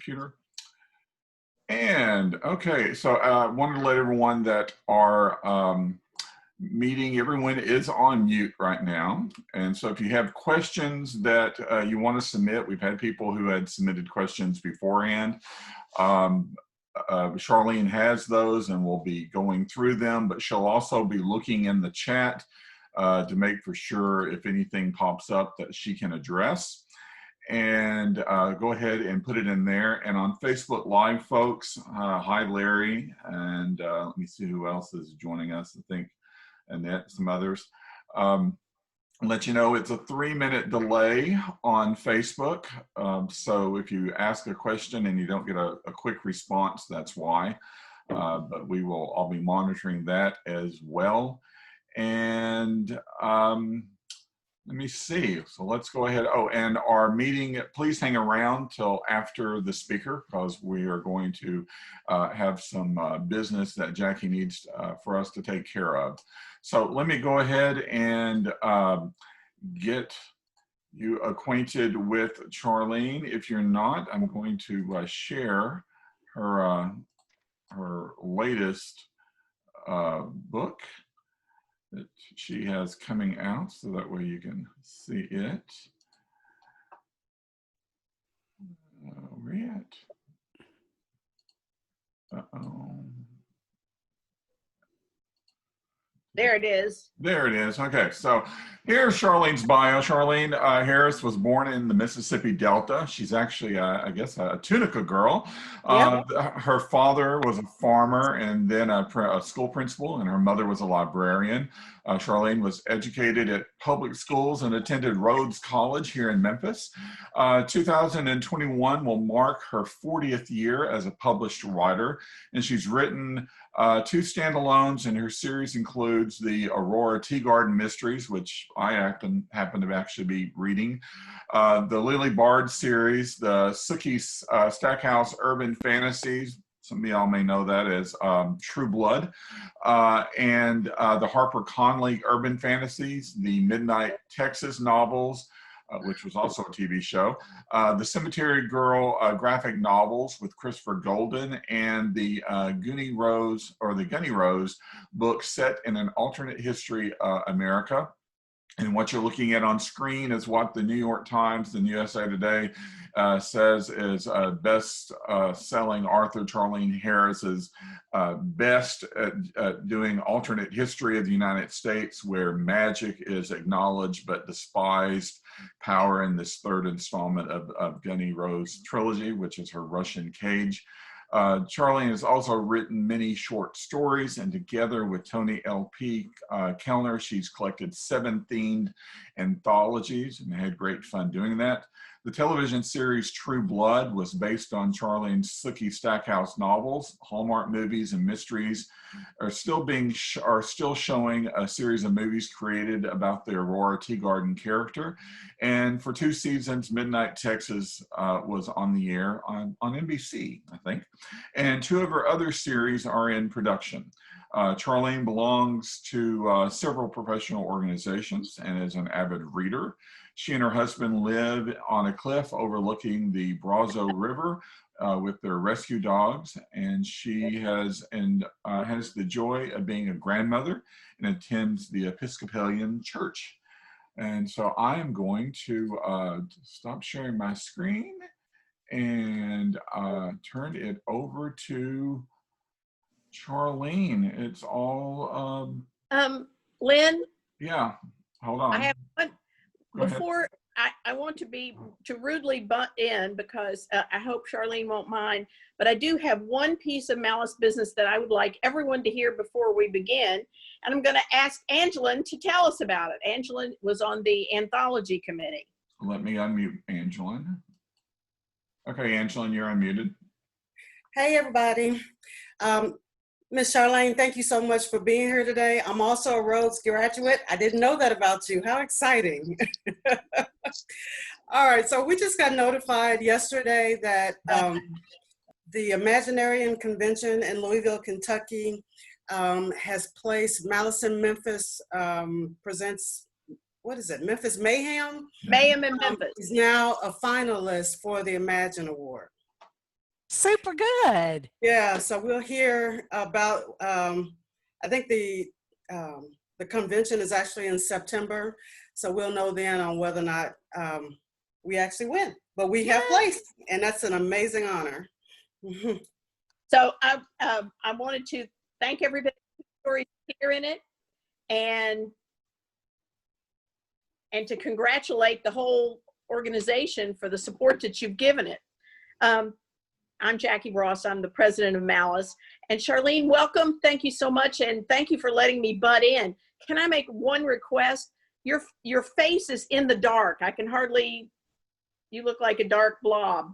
computer. And okay, so I wanted to let everyone that our meeting, everyone is on mute right now. And so if you have questions that you want to submit, we've had people who had submitted questions beforehand. Charlaine has those and we'll be going through them, but she'll also be looking in the chat to make for sure if anything pops up that she can address. And go ahead and put it in there. And on Facebook Live, folks, hi, Larry. And let me see who else is joining us, I think Annette, some others. Let you know it's a 3-minute delay on Facebook. So if you ask a question and you don't get a quick response, that's why. But I'll be monitoring that as well. And let me see. So let's go ahead. Oh, and our meeting, please hang around till after the speaker because we are going to have some business that Jackie needs for us to take care of. So let me go ahead and get you acquainted with Charlaine. If you're not, I'm going to share her latest book that she has coming out, so that way you can see it. Where are you at? Uh-oh. There it is. There it is. Okay, so here's Charlaine's bio. Charlaine Harris was born in the Mississippi Delta. She's actually, I guess, a Tunica girl. Yep. Her father was a farmer and then a school principal, and her mother was a librarian. Charlaine was educated at public schools and attended Rhodes College here in Memphis. 2021 will mark her 40th year as a published writer, and she's written 2 standalones, and her series includes the Aurora Tea Garden Mysteries, which I happen to actually be reading, the Lily Bard series, the Sookie Stackhouse Urban Fantasies, some of y'all may know that as True Blood, and the Harper Conley Urban Fantasies, the Midnight Texas novels, which was also a TV show, the Cemetery Girl graphic novels with Christopher Golden, and the Gunny Rose book set in an alternate history America. And what you're looking at on screen is what the New York Times and USA Today says is best-selling author Charlaine Harris's best at doing alternate history of the United States, where magic is acknowledged but despised, power in this 3rd installment of Gunny Rose trilogy, which is her Russian Cage. Charlaine has also written many short stories, and together with Tony L.P. Kellner, she's collected 7 themed anthologies and had great fun doing that. The television series True Blood was based on Charlaine's Sookie Stackhouse novels. Hallmark Movies and Mysteries are still showing a series of movies created about the Aurora Tea Garden character. And for 2 seasons, Midnight Texas was on the air on NBC, I think. And 2 of her other series are in production. Charlaine belongs to several professional organizations and is an avid reader. She and her husband live on a cliff overlooking the Brazo River with their rescue dogs, and she has the joy of being a grandmother and attends the Episcopalian Church. And so I am going to stop sharing my screen and turn it over to Charlaine. It's all Lynn. Yeah, hold on. I have one. Before I want to rudely butt in because I hope Charlaine won't mind, but I do have one piece of Malice business that I would like everyone to hear before we begin. And I'm going to ask Angeline to tell us about it. Angeline was on the anthology committee. Let me unmute Angeline. Okay, Angeline, you're unmuted. Hey, everybody. Ms. Charlaine, thank you so much for being here today. I'm also a Rhodes graduate. I didn't know that about you. How exciting. All right, so we just got notified yesterday that the Imaginarium Convention in Louisville, Kentucky has placed Malice in Memphis presents, what is it, Memphis Mayhem? Mayhem in Memphis. Is now a finalist for the Imagine Award. Super good. Yeah, so we'll hear about, I think the convention is actually in September. So we'll know then on whether or not we actually win. But we have placed, and that's an amazing honor. So I wanted to thank everybody for hearing it, and to congratulate the whole organization for the support that you've given it. I'm Jackie Ross. I'm the president of Malice. And Charlaine, welcome. Thank you so much. And thank you for letting me butt in. Can I make one request? Your face is in the dark. I can hardly, you look like a dark blob.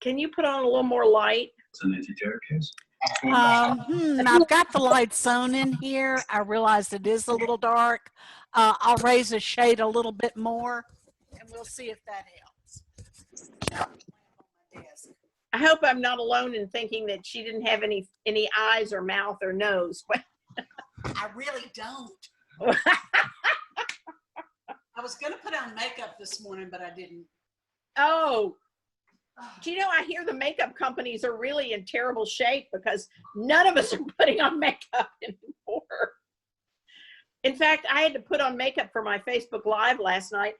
Can you put on a little more light? It's an anti-terror case. I've got the lights on in here. I realize it is a little dark. I'll raise the shade a little bit more, and we'll see if that helps. I hope I'm not alone in thinking that she didn't have any eyes or mouth or nose. I really don't. I was going to put on makeup this morning, but I didn't. Oh, do you know, I hear the makeup companies are really in terrible shape because none of us are putting on makeup anymore. In fact, I had to put on makeup for my Facebook Live last night,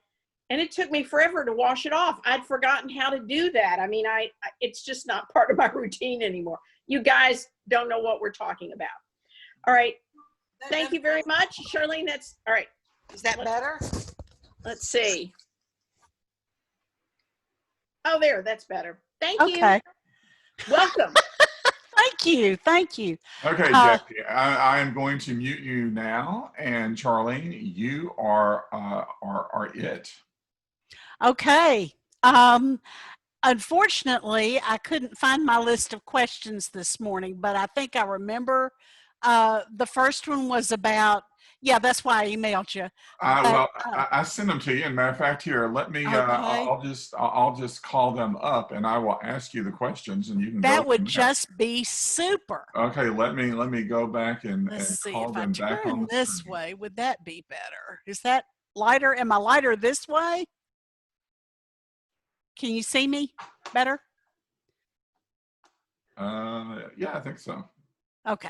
and it took me forever to wash it off. I'd forgotten how to do that. I mean, it's just not part of my routine anymore. You guys don't know what we're talking about. All right. Thank you very much, Charlaine. That's all right. Is that better? Let's see. Oh, there, that's better. Thank you. Okay. Welcome. Thank you. Thank you. Okay, Jackie, I am going to mute you now, and Charlaine, you are it. Okay. Unfortunately, I couldn't find my list of questions this morning, but I think I remember the first one was about, yeah, that's why I emailed you. Well, I sent them to you. And matter of fact, here, let me. Okay. I'll just call them up, and I will ask you the questions, and you can. That go would from there. just be super. Okay, let me go back and Let's see call if I them back turn on this screen. way. Would that be better? Is that lighter? Am I lighter this way? Can you see me better? Yeah, I think so. Okay.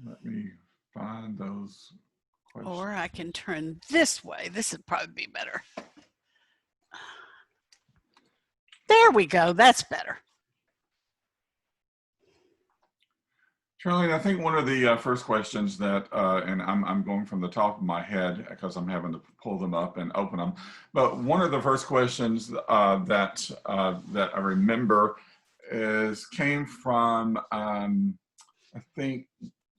Let me find those questions. Or I can turn this way. This would probably be better. There we go. That's better. Charlaine, I think one of the first questions that, and I'm going from the top of my head because I'm having to pull them up and open them, but one of the first questions that I remember came from I think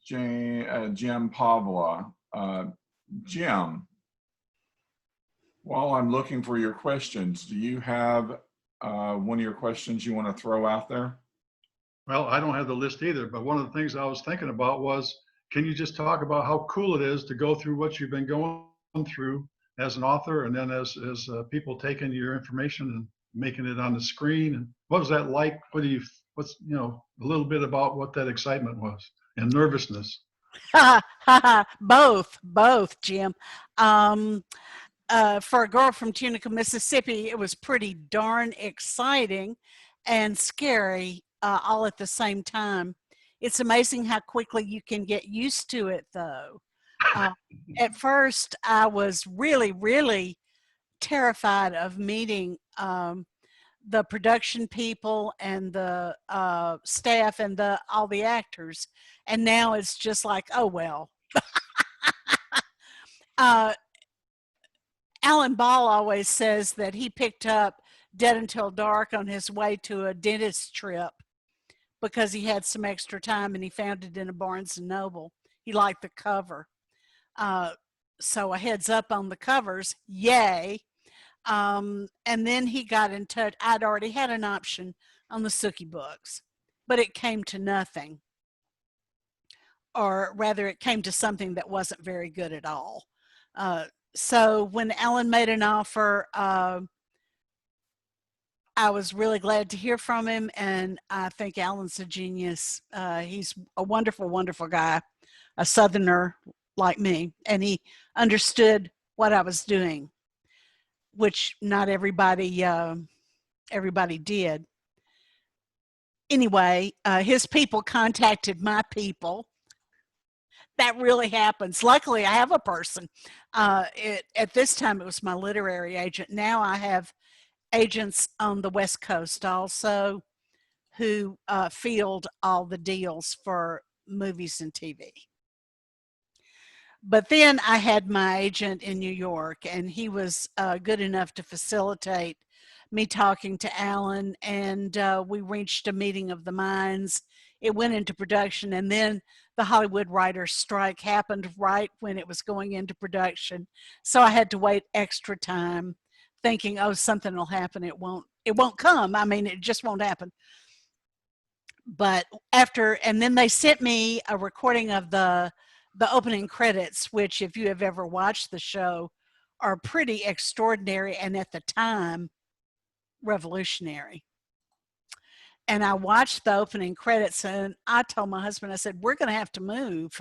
Jim Pavla. Jim, while I'm looking for your questions, do you have one of your questions you want to throw out there? Well, I don't have the list either, but one of the things I was thinking about was, can you just talk about how cool it is to go through what you've been going through as an author, and then as people taking your information and making it on the screen? And what was that like? What's a little bit about what that excitement was and nervousness? Both, Jim. For a girl from Tunica, Mississippi, it was pretty darn exciting and scary all at the same time. It's amazing how quickly you can get used to it, though. At first, I was really, really terrified of meeting the production people and the staff and all the actors. And now it's just like, oh, well. Alan Ball always says that he picked up Dead Until Dark on his way to a dentist trip because he had some extra time and he found it in a Barnes & Noble. He liked the cover. So a heads up on the covers, yay. And then he got in touch. I'd already had an option on the Sookie books, but it came to nothing. Or rather, it came to something that wasn't very good at all. So when Alan made an offer, I was really glad to hear from him, and I think Alan's a genius. He's a wonderful, wonderful guy, a Southerner like me, and he understood what I was doing, which not everybody everybody did. Anyway, his people contacted my people. That really happens. Luckily, I have a person. At this time, it was my literary agent. Now I have agents on the West Coast also who field all the deals for movies and TV. But then I had my agent in New York, and he was good enough to facilitate me talking to Alan, and we reached a meeting of the minds. It went into production, and then the Hollywood writers' strike happened right when it was going into production. So I had to wait extra time, thinking, oh, something will happen. It won't come. I mean, it just won't happen. But and then they sent me a recording of the opening credits, which, if you have ever watched the show, are pretty extraordinary, and at the time, revolutionary. And I watched the opening credits, and I told my husband, I said, we're going to have to move,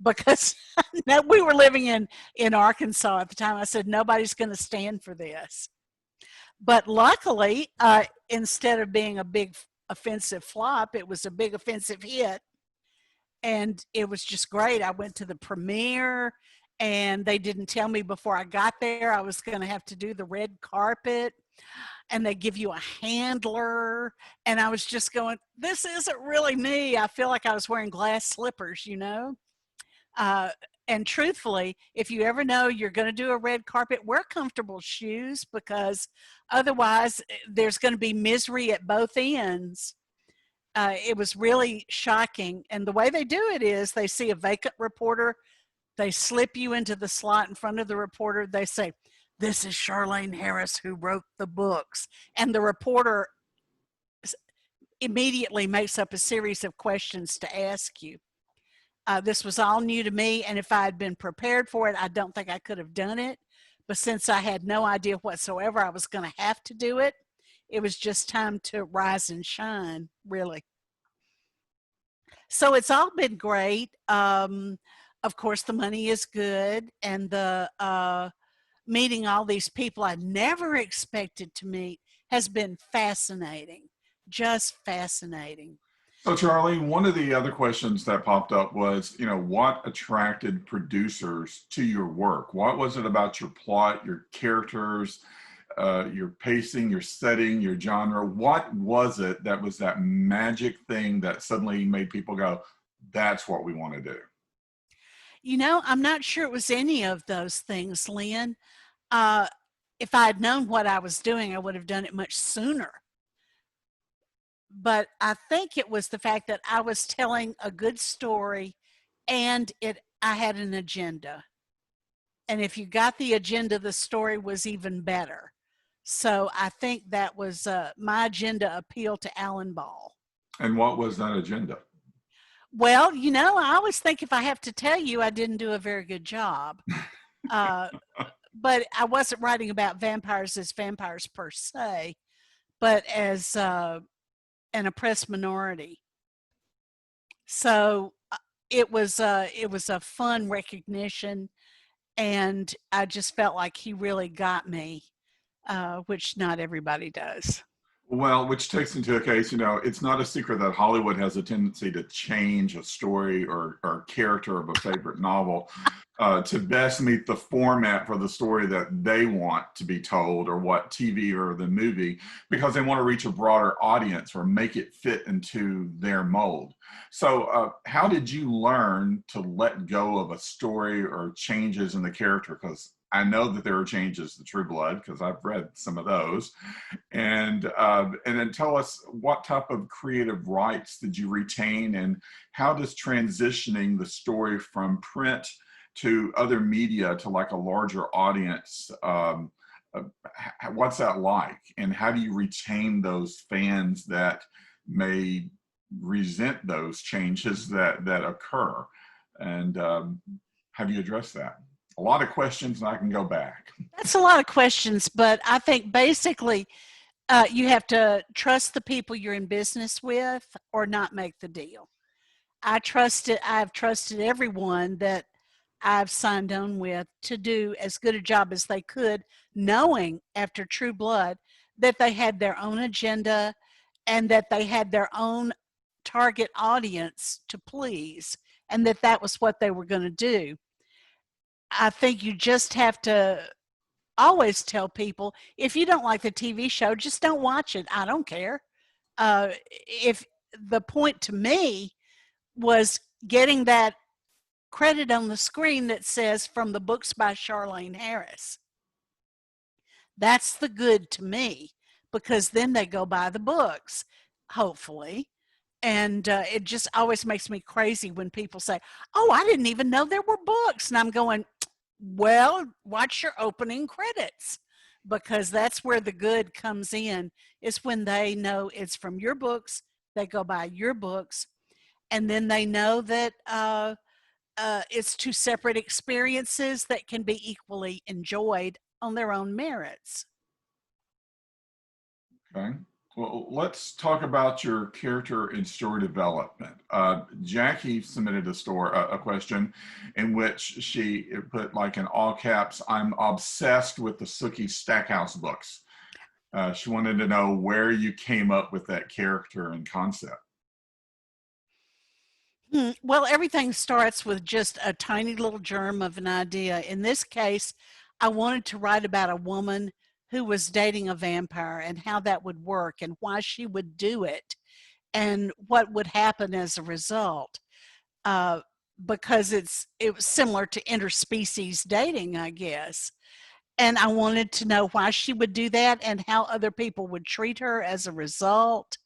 because we were living in Arkansas at the time. I said, nobody's going to stand for this. But luckily, instead of being a big offensive flop, it was a big offensive hit. And it was just great. I went to the premiere, and they didn't tell me before I got there I was going to have to do the red carpet, and they give you a handler. And I was just going, this isn't really me. I feel like I was wearing glass slippers, you know? And truthfully, if you ever know you're going to do a red carpet, wear comfortable shoes, because otherwise there's going to be misery at both ends. It was really shocking. And the way they do it is they see a vacant reporter. They slip you into the slot in front of the reporter. They say, this is Charlaine Harris, who wrote the books. And the reporter immediately makes up a series of questions to ask you. This was all new to me, and if I had been prepared for it, I don't think I could have done it. But since I had no idea whatsoever I was going to have to do it, it was just time to rise and shine, really. So it's all been great. Of course, the money is good, and the meeting all these people I never expected to meet has been fascinating, just fascinating. So, Charlie, one of the other questions that popped up was, what attracted producers to your work? What was it about your plot, your characters, your pacing, your setting, your genre? What was it that was that magic thing that suddenly made people go, that's what we want to do? I'm not sure it was any of those things, Lynn. If I had known what I was doing, I would have done it much sooner. But I think it was the fact that I was telling a good story, and I had an agenda. And if you got the agenda, the story was even better. So I think that was my agenda appealed to Alan Ball. And what was that agenda? Well, I always think if I have to tell you, I didn't do a very good job. But I wasn't writing about vampires as vampires per se, but as an oppressed minority. So it was a fun recognition, and I just felt like he really got me, which not everybody does. Well, which takes into a case, it's not a secret that Hollywood has a tendency to change a story or character of a favorite novel to best meet the format for the story that they want to be told, or what TV or the movie, because they want to reach a broader audience or make it fit into their mold. So how did you learn to let go of a story or changes in the character? Because I know that there are changes to True Blood, because I've read some of those. And then tell us, what type of creative rights did you retain, and how does transitioning the story from print to other media to like a larger audience, what's that like? And how do you retain those fans that may resent those changes that occur? And have you addressed that? A lot of questions, and I can go back. That's a lot of questions, but I think basically you have to trust the people you're in business with, or not make the deal. I've trusted everyone that I've signed on with to do as good a job as they could, knowing after True Blood that they had their own agenda and that they had their own target audience to please, and that that was what they were going to do. I think you just have to always tell people, if you don't like the TV show, just don't watch it. I don't care. If the point to me was getting that credit on the screen that says from the books by Charlaine Harris. That's the good to me, because then they go buy the books, hopefully. And it just always makes me crazy when people say, oh, I didn't even know there were books. And I'm going, well, watch your opening credits, because that's where the good comes in, is when they know it's from your books, they go buy your books, and then they know that it's two separate experiences that can be equally enjoyed on their own merits. Okay. Well, let's talk about your character and story development. Jackie submitted a question in which she put, like in all caps, I'm obsessed with the Sookie Stackhouse books. She wanted to know where you came up with that character and concept. Well, everything starts with just a tiny little germ of an idea. In this case, I wanted to write about a woman who was dating a vampire and how that would work and why she would do it and what would happen as a result. Because it was similar to interspecies dating, I guess. And I wanted to know why she would do that and how other people would treat her as a result.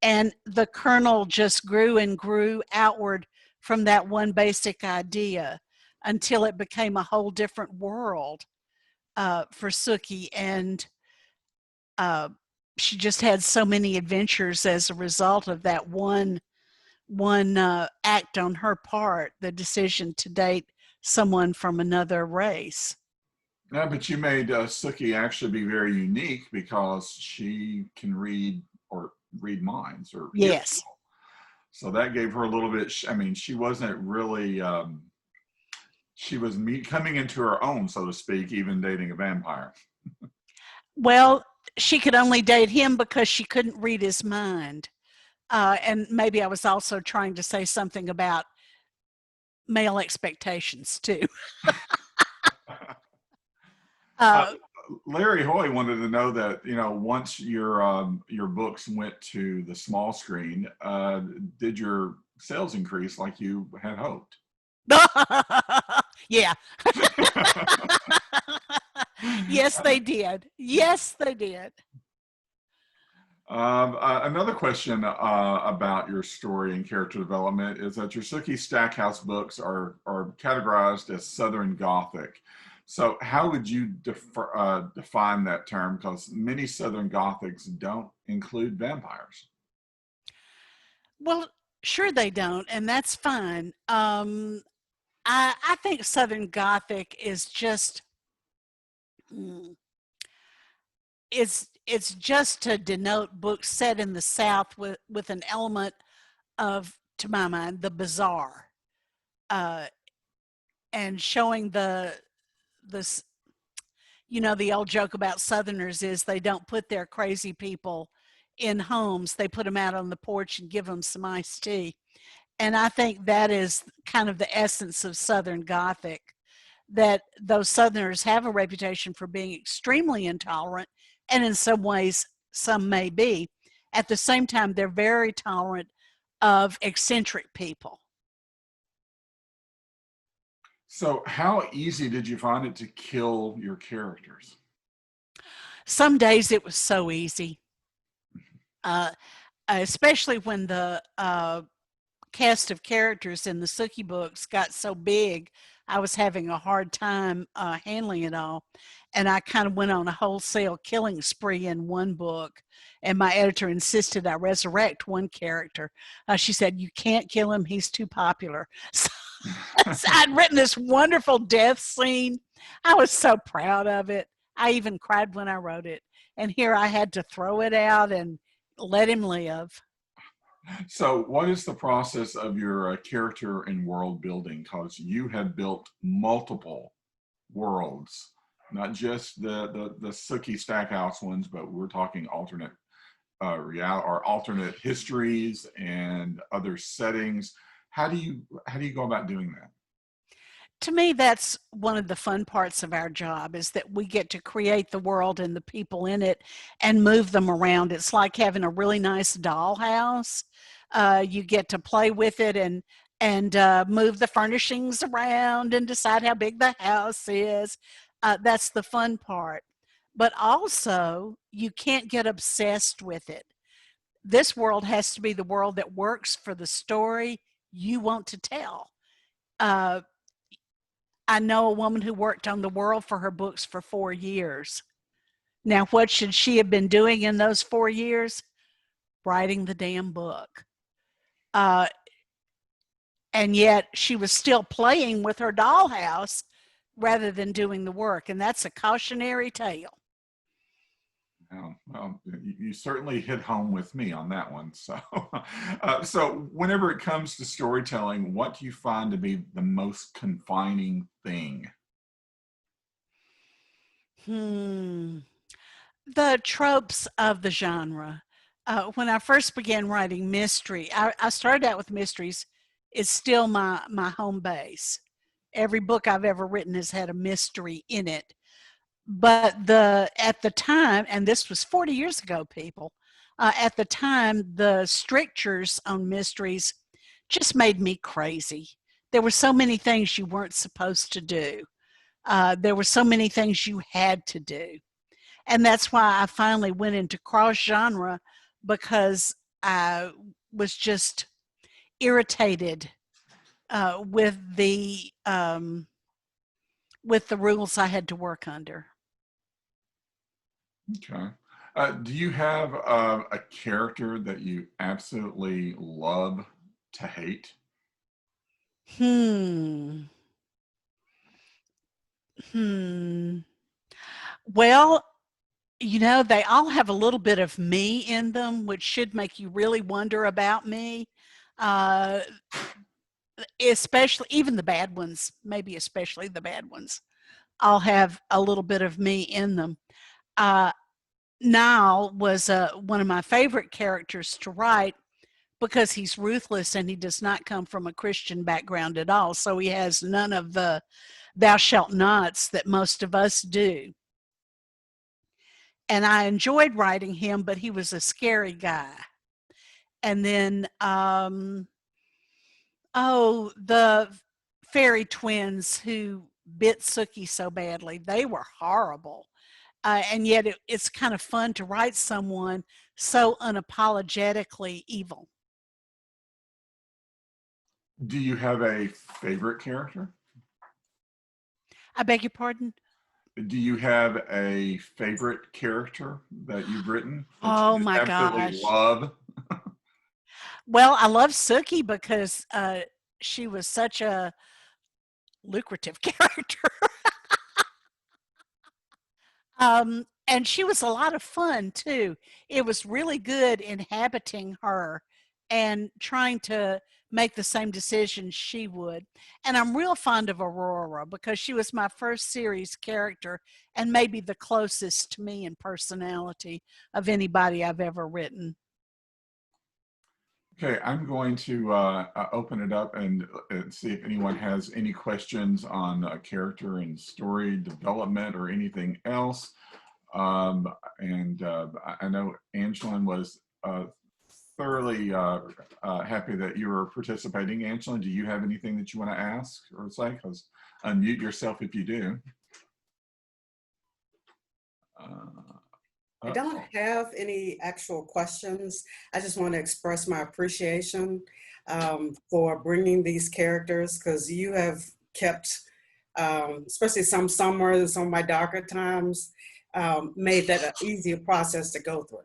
And the kernel just grew and grew outward from that one basic idea until it became a whole different world for Sookie. And she just had so many adventures as a result of that one act on her part, the decision to date someone from another race. Yeah, but you made Sookie actually be very unique because she can read minds, or Yes. So that gave her a little bit. I mean, she wasn't really. She was coming into her own, so to speak, even dating a vampire. Well, she could only date him because she couldn't read his mind. And maybe I was also trying to say something about male expectations too. Larry Hoy wanted to know that, once your books went to the small screen, did your sales increase like you had hoped? Yeah. Yes, they did. Yes, they did. Another question about your story and character development is that your Sookie Stackhouse books are categorized as Southern Gothic. So how would you define that term? Because many Southern Gothics don't include vampires. Well, sure they don't, and that's fine. I think Southern Gothic is just it's just to denote books set in the South with an element of, to my mind, the bizarre, and showing the the old joke about Southerners is they don't put their crazy people in homes, they put them out on the porch and give them some iced tea. And I think that is kind of the essence of Southern Gothic, that those Southerners have a reputation for being extremely intolerant, and in some ways, some may be. At the same time, they're very tolerant of eccentric people. So how easy did you find it to kill your characters? Some days it was so easy, especially when the cast of characters in the Sookie books got so big. I was having a hard time handling it all. And I kind of went on a wholesale killing spree in one book. And my editor insisted I resurrect one character. She said, you can't kill him. He's too popular. So I'd written this wonderful death scene. I was so proud of it. I even cried when I wrote it. And here I had to throw it out and let him live. So what is the process of your character and world building? Because you have built multiple worlds not just the Sookie Stackhouse ones, but we're talking alternate or alternate histories and other settings. How do you go about doing that? To me, that's one of the fun parts of our job, is that we get to create the world and the people in it and move them around. It's like having a really nice dollhouse. You get to play with it and move the furnishings around and decide how big the house is. That's the fun part. But also, you can't get obsessed with it. This world has to be the world that works for the story you want to tell. I know a woman who worked on the world for her books for 4 years. Now, what should she have been doing in those 4 years? Writing the damn book. And yet she was still playing with her dollhouse rather than doing the work. And that's a cautionary tale. Well, you certainly hit home with me on that one. So, so whenever it comes to storytelling, what do you find to be the most confining thing? The tropes of the genre. When I first began writing mystery, I started out with mysteries. It's still my home base. Every book I've ever written has had a mystery in it. But at the time, and this was 40 years ago, people, at the time, the strictures on mysteries just made me crazy. There were so many things you weren't supposed to do. There were so many things you had to do. And that's why I finally went into cross-genre, because I was just irritated with the rules I had to work under. Okay. Do you have a character that you absolutely love to hate? Well, they all have a little bit of me in them, which should make you really wonder about me. Especially, even the bad ones, maybe especially the bad ones, all have a little bit of me in them. Niall was one of my favorite characters to write because he's ruthless and he does not come from a Christian background at all. So he has none of the thou shalt nots that most of us do. And I enjoyed writing him, but he was a scary guy. And then, the fairy twins who bit Sookie so badly, they were horrible. And yet it's kind of fun to write someone so unapologetically evil. Do you have a favorite character? I beg your pardon? Do you have a favorite character that you've written that Oh you my absolutely gosh. love? Well, I love Sookie because she was such a lucrative character. And she was a lot of fun too. It was really good inhabiting her and trying to make the same decisions she would. And I'm real fond of Aurora because she was my first series character and maybe the closest to me in personality of anybody I've ever written. Okay, I'm going to open it up and see if anyone has any questions on character and story development or anything else. I know Angeline was thoroughly happy that you were participating. Angeline, do you have anything that you want to ask or say? Because unmute yourself if you do. I don't have any actual questions. I just want to express my appreciation for bringing these characters, because you have kept, especially some summers and some of my darker times, made that an easier process to go through.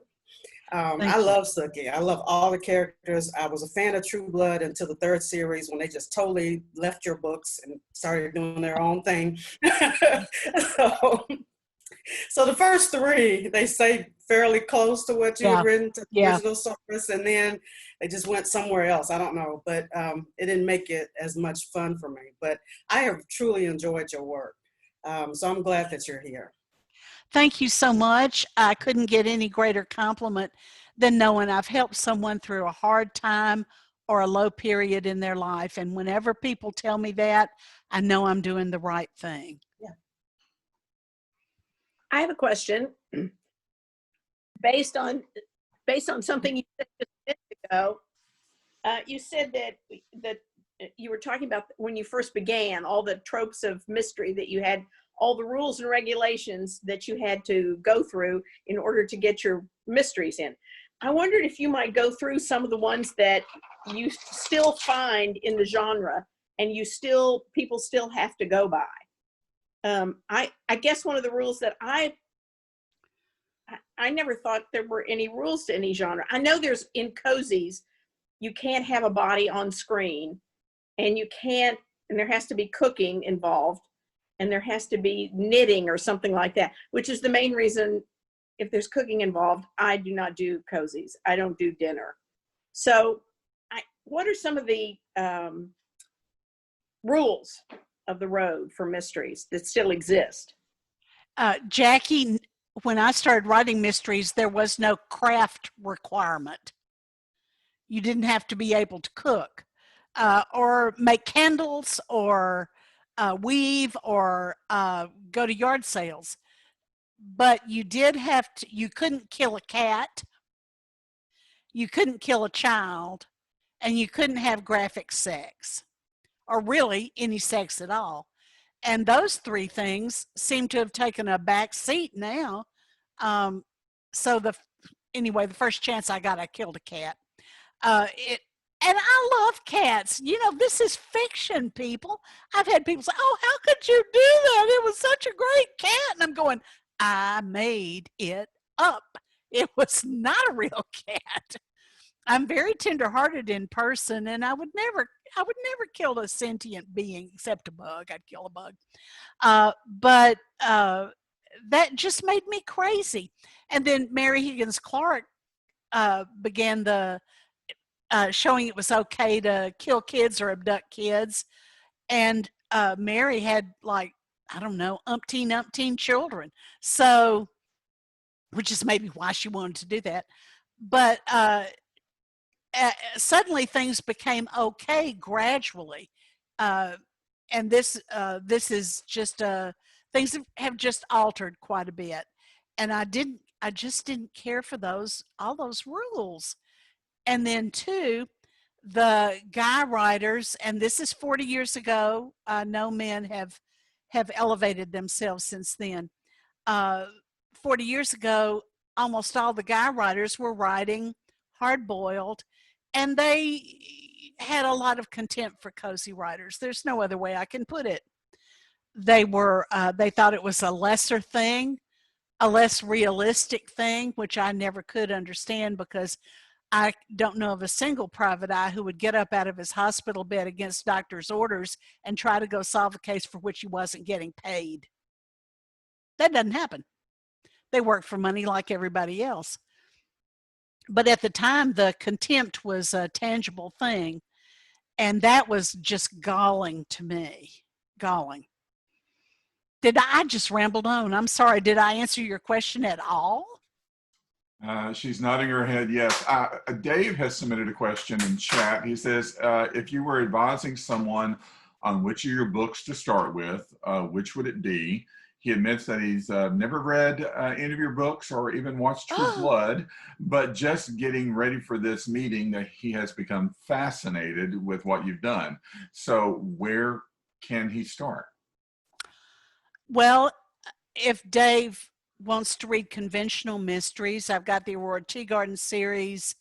I love Sookie. I love all the characters. I was a fan of True Blood until the 3rd series when they just totally left your books and started doing their own thing. So the first 3, they stayed fairly close to what you had written to the original source, and then they just went somewhere else. I don't know, but it didn't make it as much fun for me. But I have truly enjoyed your work. So I'm glad that you're here. Thank you so much. I couldn't get any greater compliment than knowing I've helped someone through a hard time or a low period in their life. And whenever people tell me that, I know I'm doing the right thing. I have a question based on something you said just a minute ago. You said that you were talking about when you first began, all the tropes of mystery, that you had all the rules and regulations that you had to go through in order to get your mysteries in. I wondered if you might go through some of the ones that you still find in the genre and people still have to go by. I guess one of the rules that I never thought there were any rules to any genre. I know there's in cozies, you can't have a body on screen, and there has to be cooking involved, and there has to be knitting or something like that, which is the main reason, if there's cooking involved, I do not do cozies. I don't do dinner. So what are some of the rules of the road for mysteries that still exist? Jackie, when I started writing mysteries, there was no craft requirement. You didn't have to be able to cook or make candles or weave or go to yard sales. But you did have to, you couldn't kill a cat, you couldn't kill a child, and you couldn't have graphic sex, or really any sex at all. And those three things seem to have taken a back seat now. So anyway, the first chance I got, I killed a cat. And I love cats. You know, this is fiction, people. I've had people say, "Oh, how could you do that? It was such a great cat." And I'm going, I made it up. It was not a real cat. I'm very tenderhearted in person, and I would never kill a sentient being except a bug. I'd kill a bug. But that just made me crazy. And then Mary Higgins Clark began showing it was okay to kill kids or abduct kids. And Mary had, like, I don't know, umpteen children. So, which is maybe why she wanted to do that. But suddenly things became okay gradually. And this is just, things have just altered quite a bit. And I just didn't care for all those rules. And then two, the guy writers, and this is 40 years ago, no men have elevated themselves since then. 40 years ago, almost all the guy writers were writing hard-boiled, and they had a lot of contempt for cozy writers. There's no other way I can put it. They thought it was a lesser thing, a less realistic thing, which I never could understand, because I don't know of a single private eye who would get up out of his hospital bed against doctor's orders and try to go solve a case for which he wasn't getting paid. That doesn't happen. They work for money like everybody else. But at the time, the contempt was a tangible thing. And that was just galling to me. Galling. I just rambled on. I'm sorry. Did I answer your question at all? She's nodding her head yes. Dave has submitted a question in chat. He says, if you were advising someone on which of your books to start with, which would it be? He admits that he's never read any of your books or even watched True Blood, but just getting ready for this meeting, that he has become fascinated with what you've done. So where can he start? Well, if Dave wants to read conventional mysteries, I've got the Aurora Teagarden series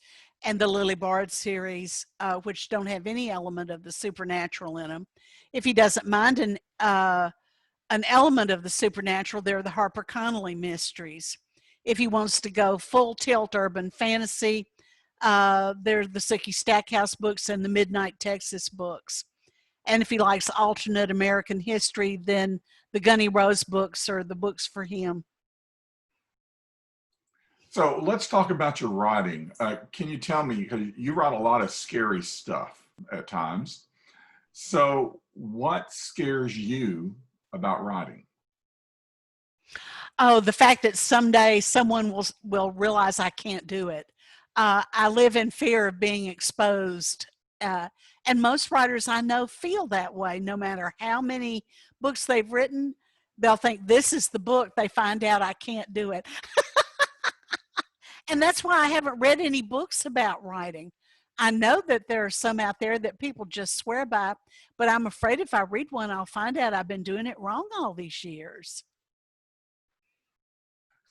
and the Lily Bard series, which don't have any element of the supernatural in them. If he doesn't mind an element of the supernatural, they're the Harper Connolly mysteries. If he wants to go full tilt urban fantasy, they're the Sookie Stackhouse books and the Midnight Texas books. And if he likes alternate American history, then the Gunny Rose books are the books for him. So let's talk about your writing. Can you tell me, because you write a lot of scary stuff at times. So what scares you about writing? Oh, the fact that someday someone will realize I can't do it. I live in fear of being exposed. And most writers I know feel that way. No matter how many books they've written, they'll think this is the book. They find out I can't do it. And that's why I haven't read any books about writing. I know that there are some out there that people just swear by, but I'm afraid if I read one, I'll find out I've been doing it wrong all these years.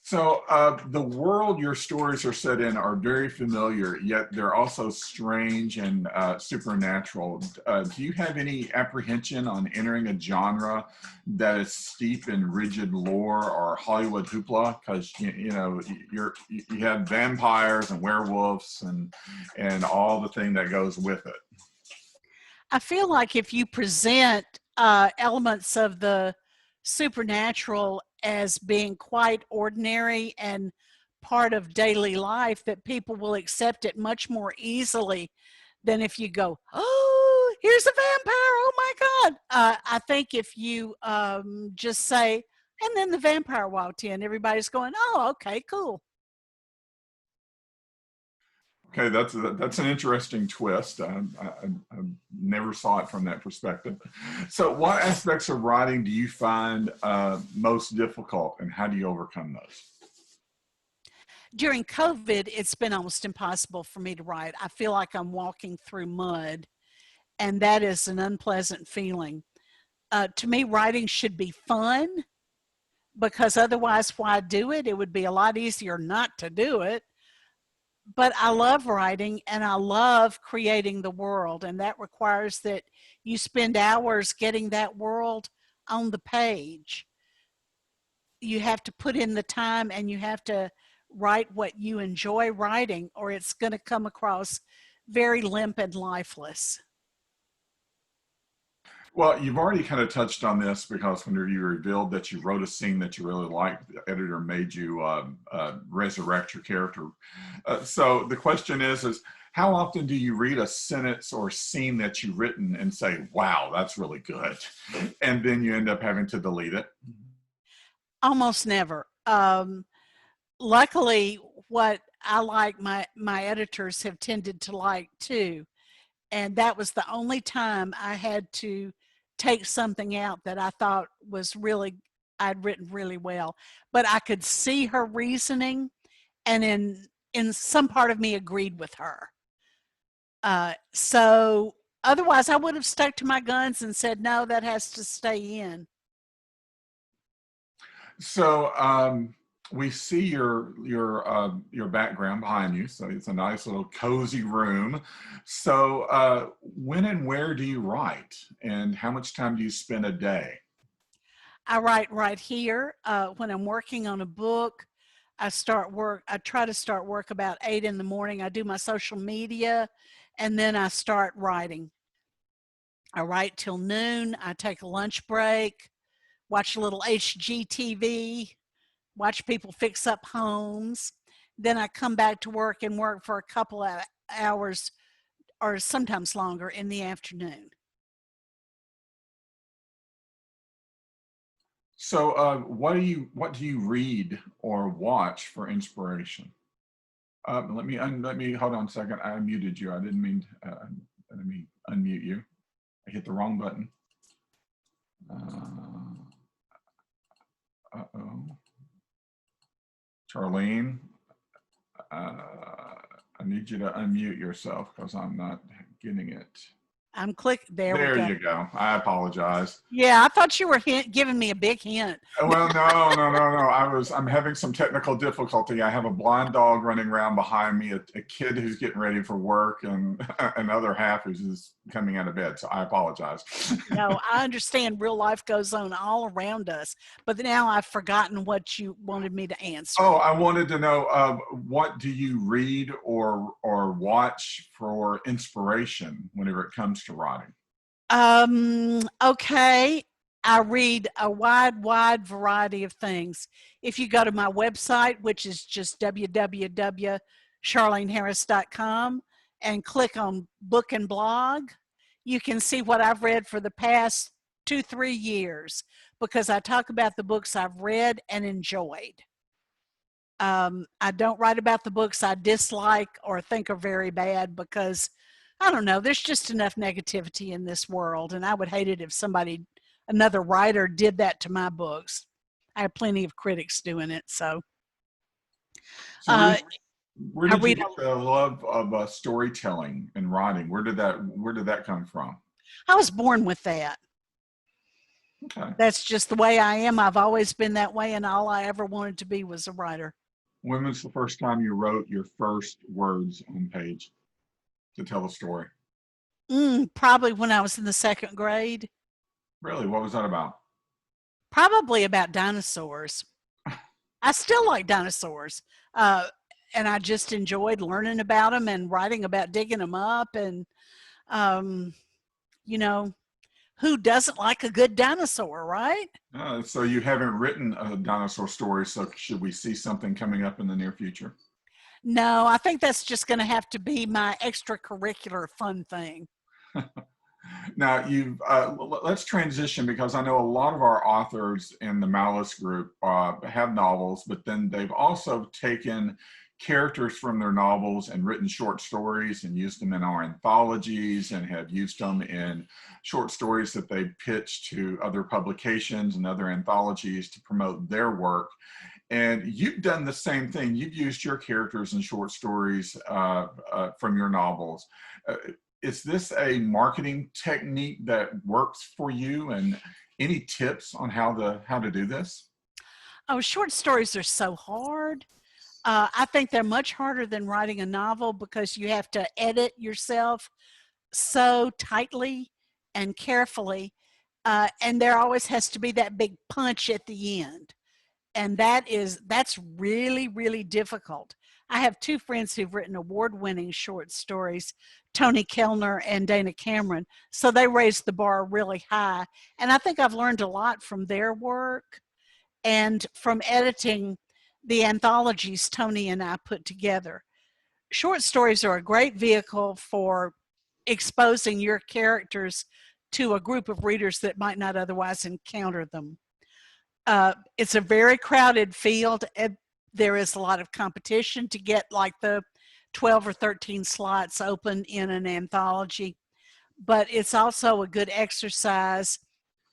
So the world your stories are set in are very familiar, yet they're also strange and supernatural. Do you have any apprehension on entering a genre that is steep in rigid lore or Hollywood hoopla? Because you know you have vampires and werewolves and all the thing that goes with it. I feel like if you present elements of the supernatural as being quite ordinary and part of daily life, that people will accept it much more easily than if you go, oh, here's a vampire, oh my God. I think if you just say, and then the vampire walked in, everybody's going, oh, okay, cool. Okay, that's an interesting twist. I never saw it from that perspective. So what aspects of writing do you find most difficult, and how do you overcome those? During COVID, it's been almost impossible for me to write. I feel like I'm walking through mud, and that is an unpleasant feeling. To me, writing should be fun, because otherwise, why do it? It would be a lot easier not to do it. But I love writing and I love creating the world, and that requires that you spend hours getting that world on the page. You have to put in the time and you have to write what you enjoy writing, or it's going to come across very limp and lifeless. Well, you've already kind of touched on this, because when you revealed that you wrote a scene that you really liked, the editor made you resurrect your character. So the question is how often do you read a sentence or scene that you've written and say, wow, that's really good, and then you end up having to delete it? Almost never. Luckily, what I like, my editors have tended to like too. And that was the only time I had to take something out that I thought was really, I'd written really well. But I could see her reasoning, and in some part of me agreed with her. So otherwise I would have stuck to my guns and said, no, that has to stay in. So we see your background behind you. So it's a nice little cozy room. So when and where do you write, and how much time do you spend a day? I write right here. When I'm working on a book, I try to start work about 8 in the morning. I do my social media, and then I start writing. I write till noon. I take a lunch break, watch a little HGTV, watch people fix up homes. Then I come back to work and work for a couple of hours, or sometimes longer, in the afternoon. So what do you read or watch for inspiration? Let me hold on a second. I muted you. I didn't mean unmute you. I hit the wrong button. Uh-oh. Charlene, I need you to unmute yourself, because I'm not getting it. I'm there. There we go. you go. I apologize. Yeah, I thought you were giving me a big hint. Well, no. I'm having some technical difficulty. I have a blind dog running around behind me, a kid who's getting ready for work, and another half who's just coming out of bed. So I apologize. No, I understand real life goes on all around us, but now I've forgotten what you wanted me to answer. Oh, I wanted to know, what do you read or watch for inspiration whenever it comes to writing? Okay. I read a wide variety of things. If you go to my website, which is just www.charlaineharris.com, and click on book and blog, you can see what I've read for the past 2-3 years because I talk about the books I've read and enjoyed. I don't write about the books I dislike or think are very bad because, I don't know, there's just enough negativity in this world, and I would hate it if another writer did that to my books. I have plenty of critics doing it, so. So where I did you read get the love of storytelling and writing? Where did that come from? I was born with that. Okay. That's just the way I am. I've always been that way, and all I ever wanted to be was a writer. When was the first time you wrote your first words on page to tell a story? Probably when I was in the 2nd grade. Really? What was that about? Probably about dinosaurs. I still like dinosaurs. And I just enjoyed learning about them and writing about digging them up. And, you know, who doesn't like a good dinosaur, right? So you haven't written a dinosaur story, so should we see something coming up in the near future? No, I think that's just going to have to be my extracurricular fun thing. Now, let's transition because I know a lot of our authors in the Malice group have novels, but then they've also taken characters from their novels and written short stories and used them in our anthologies and have used them in short stories that they pitched to other publications and other anthologies to promote their work. And you've done the same thing. You've used your characters in short stories from your novels. Is this a marketing technique that works for you? And any tips on how to do this? Oh, short stories are so hard. I think they're much harder than writing a novel because you have to edit yourself so tightly and carefully. And there always has to be that big punch at the end. And that's really, really difficult. I have 2 friends who've written award-winning short stories, Tony Kellner and Dana Cameron. So they raised the bar really high. And I think I've learned a lot from their work and from editing the anthologies Tony and I put together. Short stories are a great vehicle for exposing your characters to a group of readers that might not otherwise encounter them. It's a very crowded field. There is a lot of competition to get like the 12 or 13 slots open in an anthology, but it's also a good exercise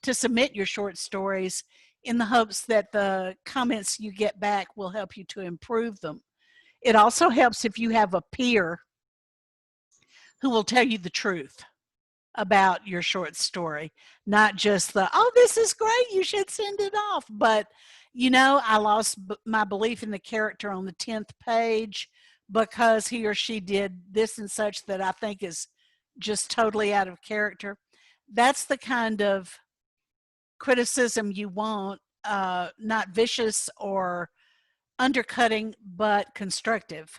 to submit your short stories in the hopes that the comments you get back will help you to improve them. It also helps if you have a peer who will tell you the truth about your short story, not just oh, this is great, you should send it off. But, you know, I lost my belief in the character on the 10th page because he or she did this and such that I think is just totally out of character. That's the kind of criticism you want, not vicious or undercutting, but constructive.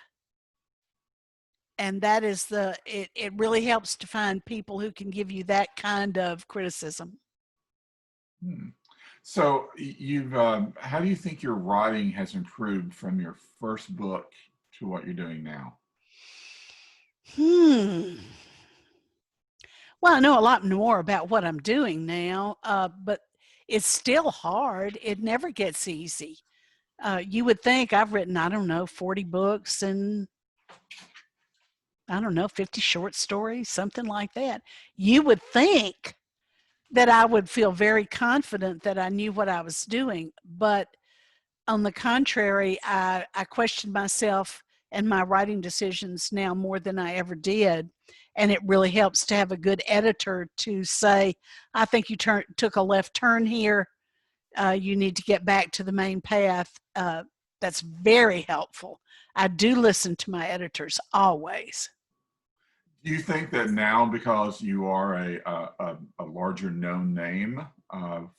And that is it really helps to find people who can give you that kind of criticism. So how do you think your writing has improved from your first book to what you're doing now? Well, I know a lot more about what I'm doing now, but it's still hard. It never gets easy. You would think I've written, I don't know, 40 books and I don't know, 50 short stories, something like that. You would think that I would feel very confident that I knew what I was doing. But on the contrary, I question myself and my writing decisions now more than I ever did. And it really helps to have a good editor to say, I think you took a left turn here. You need to get back to the main path. That's very helpful. I do listen to my editors always. Do you think that now, because you are a larger known name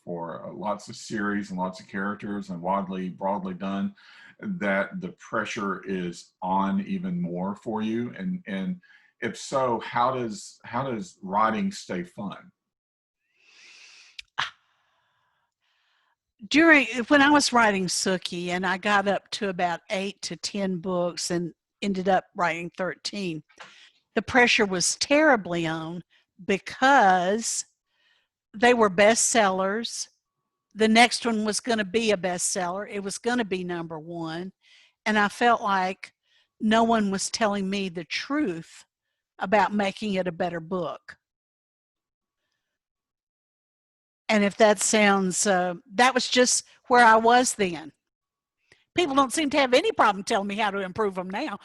for lots of series and lots of characters and broadly done, that the pressure is on even more for you? And if so, how does writing stay fun? When I was writing Sookie and I got up to about 8 to 10 books and ended up writing 13, the pressure was terribly on because they were bestsellers. The next one was going to be a bestseller. It was going to be #1. And I felt like no one was telling me the truth about making it a better book. And if that sounds, that was just where I was then. People don't seem to have any problem telling me how to improve them now.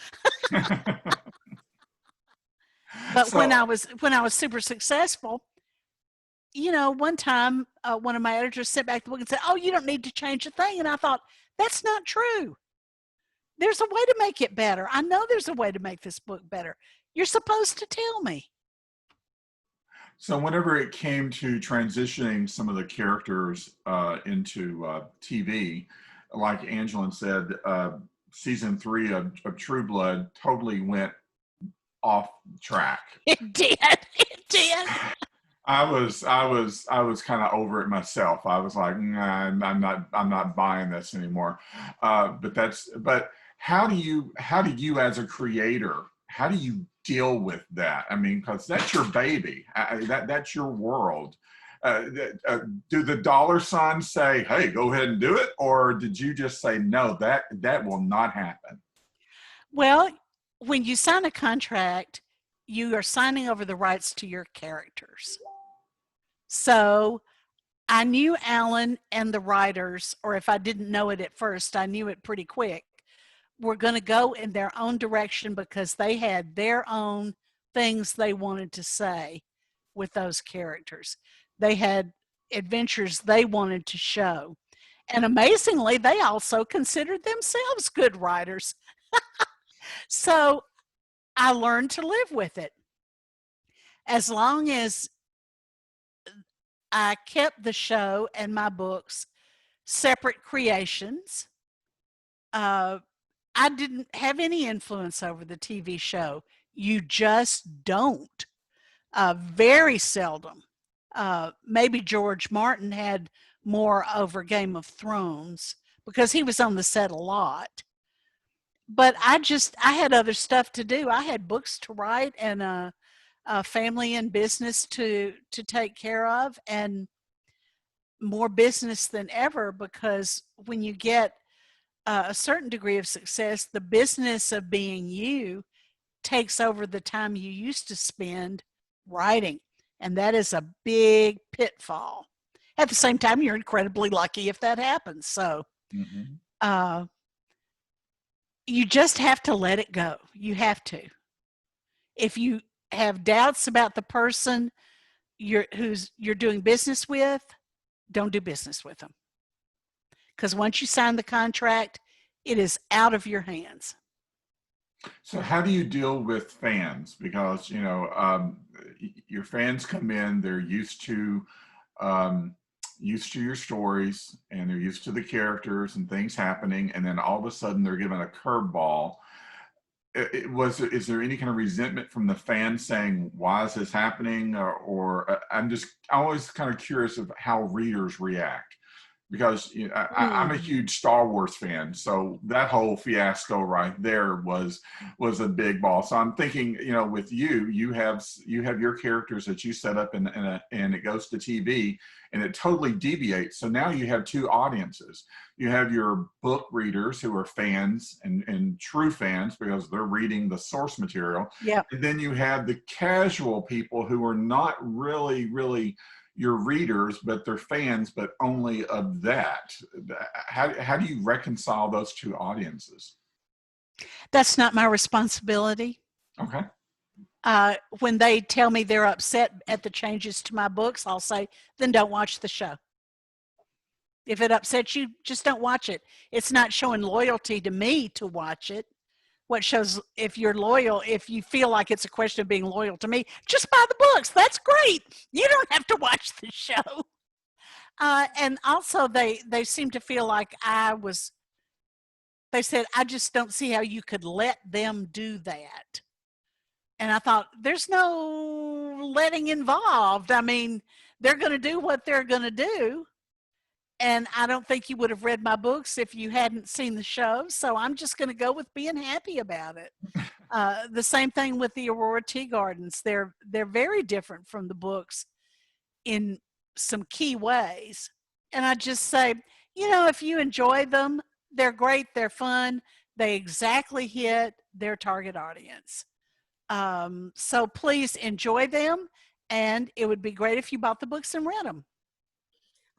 But So, when I was super successful, you know, one time one of my editors sent back the book and said, "Oh, you don't need to change a thing." And I thought, that's not true. There's a way to make it better. I know there's a way to make this book better. You're supposed to tell me. so whenever it came to transitioning some of the characters into TV, like Angelin said, season 3 of True Blood totally went off track. It did. It did. I was kind of over it myself. I was like, nah, I'm not buying this anymore. But how do you as a creator, how do you deal with that? I mean, because that's your baby. That's your world. Do the dollar signs say, "Hey, go ahead and do it," or did you just say, "No, that will not happen"? Well, when you sign a contract, you are signing over the rights to your characters. So I knew Alan and the writers, or if I didn't know it at first, I knew it pretty quick, were going to go in their own direction because they had their own things they wanted to say with those characters. They had adventures they wanted to show. And amazingly, they also considered themselves good writers. So I learned to live with it. As long as I kept the show and my books separate creations, I didn't have any influence over the TV show. You just don't. Very seldom. Maybe George Martin had more over Game of Thrones because he was on the set a lot. But I had other stuff to do. I had books to write and a family and business to take care of, and more business than ever, because when you get a certain degree of success, the business of being you takes over the time you used to spend writing. And that is a big pitfall. At the same time, you're incredibly lucky if that happens. So you just have to let it go. You have to. If you have doubts about the person you're doing business with, don't do business with them. Because once you sign the contract, it is out of your hands. So how do you deal with fans? Because, you know, your fans come in, they're used to your stories, and they're used to the characters and things happening, and then all of a sudden they're given a curveball. Is there any kind of resentment from the fans saying, "Why is this happening?" Or I'm always kind of curious of how readers react, because you know, I'm a huge Star Wars fan, so that whole fiasco right there was a big ball. So I'm thinking, you know, with you have your characters that you set up and it goes to TV, and it totally deviates. So now you have two audiences. You have your book readers who are fans and true fans because they're reading the source material. Yeah. And then you have the casual people who are not really your readers, but they're fans, but only of that. How do you reconcile those two audiences? That's not my responsibility. Okay. When they tell me they're upset at the changes to my books, I'll say, then don't watch the show. If it upsets you, just don't watch it. It's not showing loyalty to me to watch it. What shows if you're loyal, if you feel like it's a question of being loyal to me, just buy the books. That's great. You don't have to watch the show. And also they seem to feel like they said, I just don't see how you could let them do that. And I thought, there's no letting involved. I mean, they're going to do what they're going to do. And I don't think you would have read my books if you hadn't seen the show. So I'm just going to go with being happy about it. The same thing with the Aurora Tea Gardens. They're very different from the books in some key ways. And I just say, you know, if you enjoy them, they're great, they're fun, they exactly hit their target audience. So please enjoy them, and it would be great if you bought the books and read them.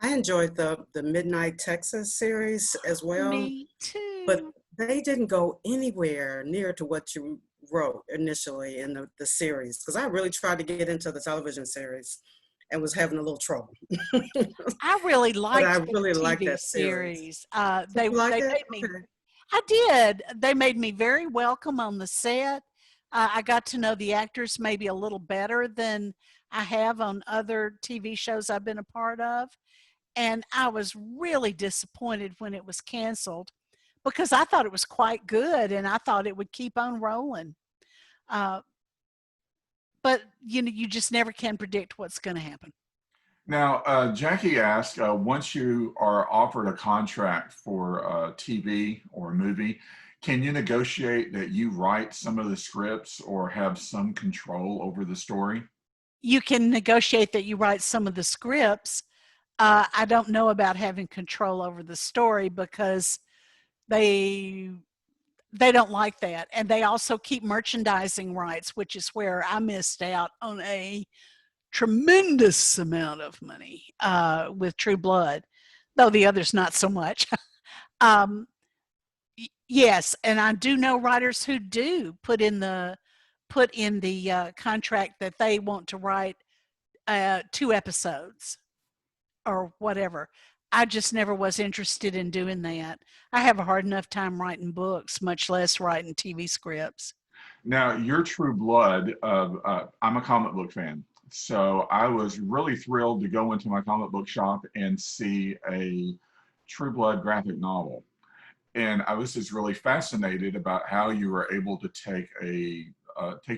I enjoyed the Midnight Texas series as well, Me too. but they didn't go anywhere near to what you wrote initially in the series, because I really tried to get into the television series and was having a little trouble. I really liked I the really TV liked that series. Did you like They it? made me. Okay. I did. They made me very welcome on the set. I got to know the actors maybe a little better than I have on other TV shows I've been a part of. And I was really disappointed when it was canceled because I thought it was quite good and I thought it would keep on rolling. But you know, you just never can predict what's going to happen. Now, Jackie asked, once you are offered a contract for TV or a movie, can you negotiate that you write some of the scripts or have some control over the story? You can negotiate that you write some of the scripts. I don't know about having control over the story because they don't like that. And they also keep merchandising rights, which is where I missed out on a tremendous amount of money with True Blood, though the others not so much. Yes, and I do know writers who do put in the contract that they want to write 2 episodes or whatever. I just never was interested in doing that. I have a hard enough time writing books, much less writing TV scripts. Now, your True Blood, I'm a comic book fan. So I was really thrilled to go into my comic book shop and see a True Blood graphic novel. And I was just really fascinated about how you were able to take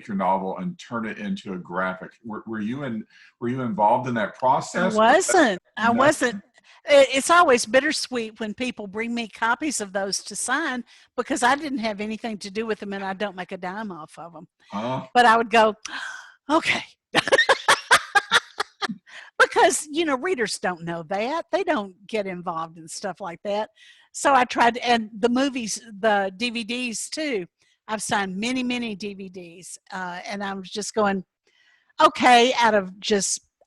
your novel and turn it into a graphic. Were you involved in that process? I wasn't. It's always bittersweet when people bring me copies of those to sign because I didn't have anything to do with them and I don't make a dime off of them. But I would go, okay. Because, you know, readers don't know that. They don't get involved in stuff like that. So I tried, and the movies, the DVDs too. I've signed many, many DVDs. And I was just going, okay,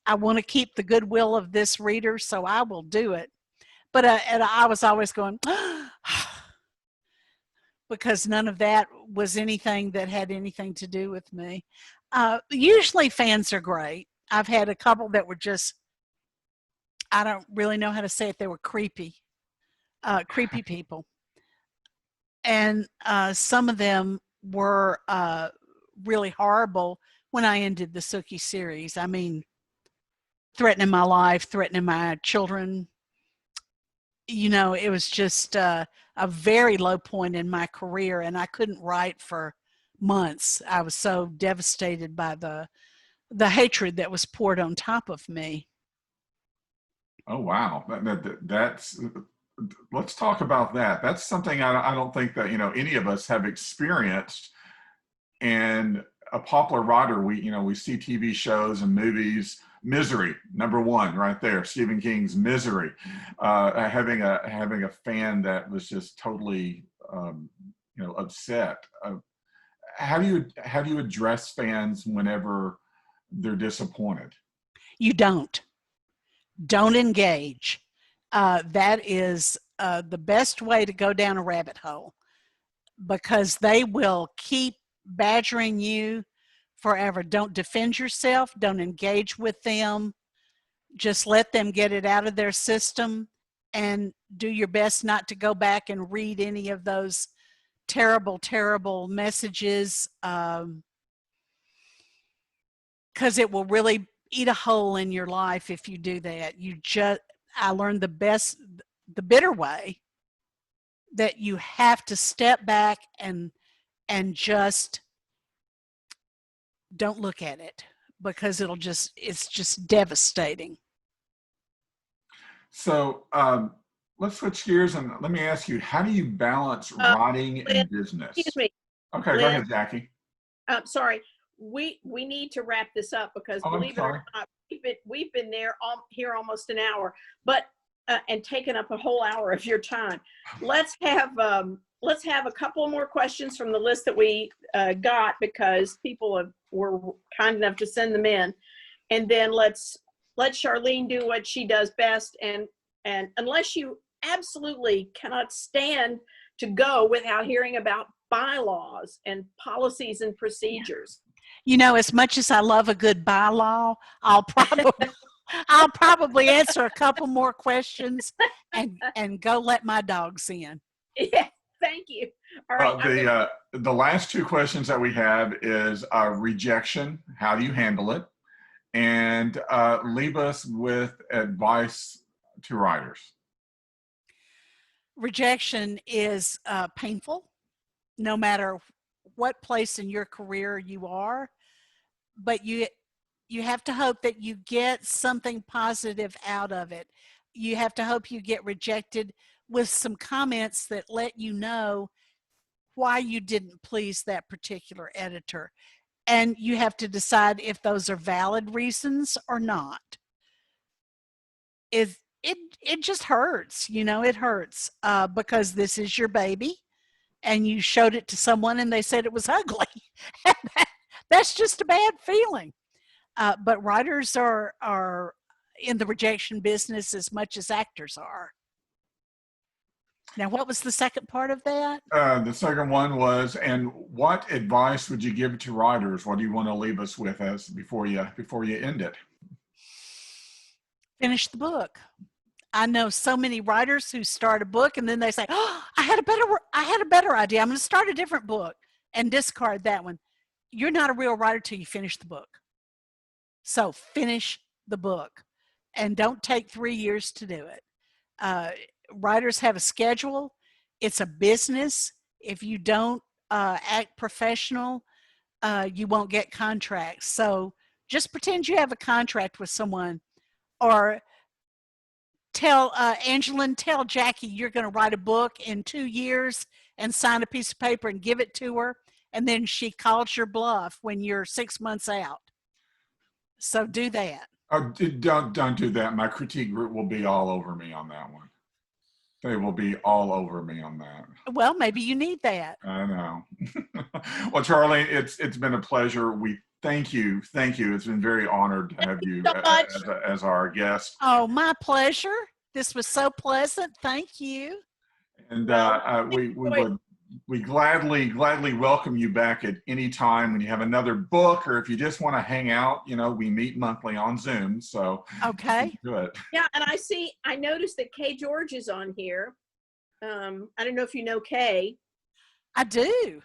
I want to keep the goodwill of this reader, so I will do it. But and I was always going, because none of that was anything that had anything to do with me. Usually fans are great. I've had a couple that were just, I don't really know how to say it, they were creepy people. And some of them were really horrible when I ended the Sookie series. I mean, threatening my life, threatening my children. You know, it was just a very low point in my career, and I couldn't write for months. I was so devastated by the hatred that was poured on top of me. Oh, wow. That's, let's talk about that. That's something I don't think that, you know, any of us have experienced. And a popular writer, we see TV shows and movies. Misery, number one, right there. Stephen King's Misery. Having a fan that was just totally, upset. How do you address fans whenever they're disappointed? You don't engage. That is the best way to go down a rabbit hole, because they will keep badgering you forever. Don't defend yourself. Don't engage with them. Just let them get it out of their system, and do your best not to go back and read any of those terrible, terrible messages, because it will really eat a hole in your life if you do that. I learned the bitter way, that you have to step back and just don't look at it, because it's just devastating. So let's switch gears and let me ask you, how do you balance writing and business? Excuse me. Okay, Lynn, go ahead, Jackie. Sorry. We need to wrap this up because Oh, I'm believe it or sorry. not, we've been there here almost an hour, but and taken up a whole hour of your time. Let's have a couple more questions from the list that we got, because people were kind enough to send them in, and then let's let Charlaine do what she does best. And unless you absolutely cannot stand to go without hearing about bylaws and policies and procedures. You know, as much as I love a good bylaw, I'll probably answer a couple more questions and go let my dogs in. Yeah, thank you. All right. The last two questions that we have is rejection. How do you handle it? And leave us with advice to writers. Rejection is painful, no matter what place in your career you are, but you have to hope that you get something positive out of it. You have to hope you get rejected with some comments that let you know why you didn't please that particular editor. And you have to decide if those are valid reasons or not. It just hurts, you know, it hurts because this is your baby and you showed it to someone and they said it was ugly. That's just a bad feeling. But writers are in the rejection business as much as actors are. Now, what was the second part of that? The second one was, and what advice would you give to writers? What do you want to leave us with as before you end it? Finish the book. I know so many writers who start a book and then they say, "Oh, I had a better idea. I'm going to start a different book," and discard that one. You're not a real writer till you finish the book. So finish the book, and don't take 3 years to do it. Writers have a schedule. It's a business. If you don't act professional, you won't get contracts. So just pretend you have a contract with someone, or tell tell Jackie you're going to write a book in 2 years and sign a piece of paper and give it to her, and then she calls your bluff when you're 6 months out. So do that. Don't do that. My critique group will be all over me on that one. They will be all over me on that. Well, maybe you need that. I know. Well, Charlaine, it's been a pleasure. We thank you. It's been very honored to have you as our guest. Oh, my pleasure. This was so pleasant. Thank you. And we gladly welcome you back at any time when you have another book, or if you just want to hang out. You know, we meet monthly on Zoom, so okay. Good. Yeah, and I noticed that Kay George is on here. I don't know if you know Kay. I do.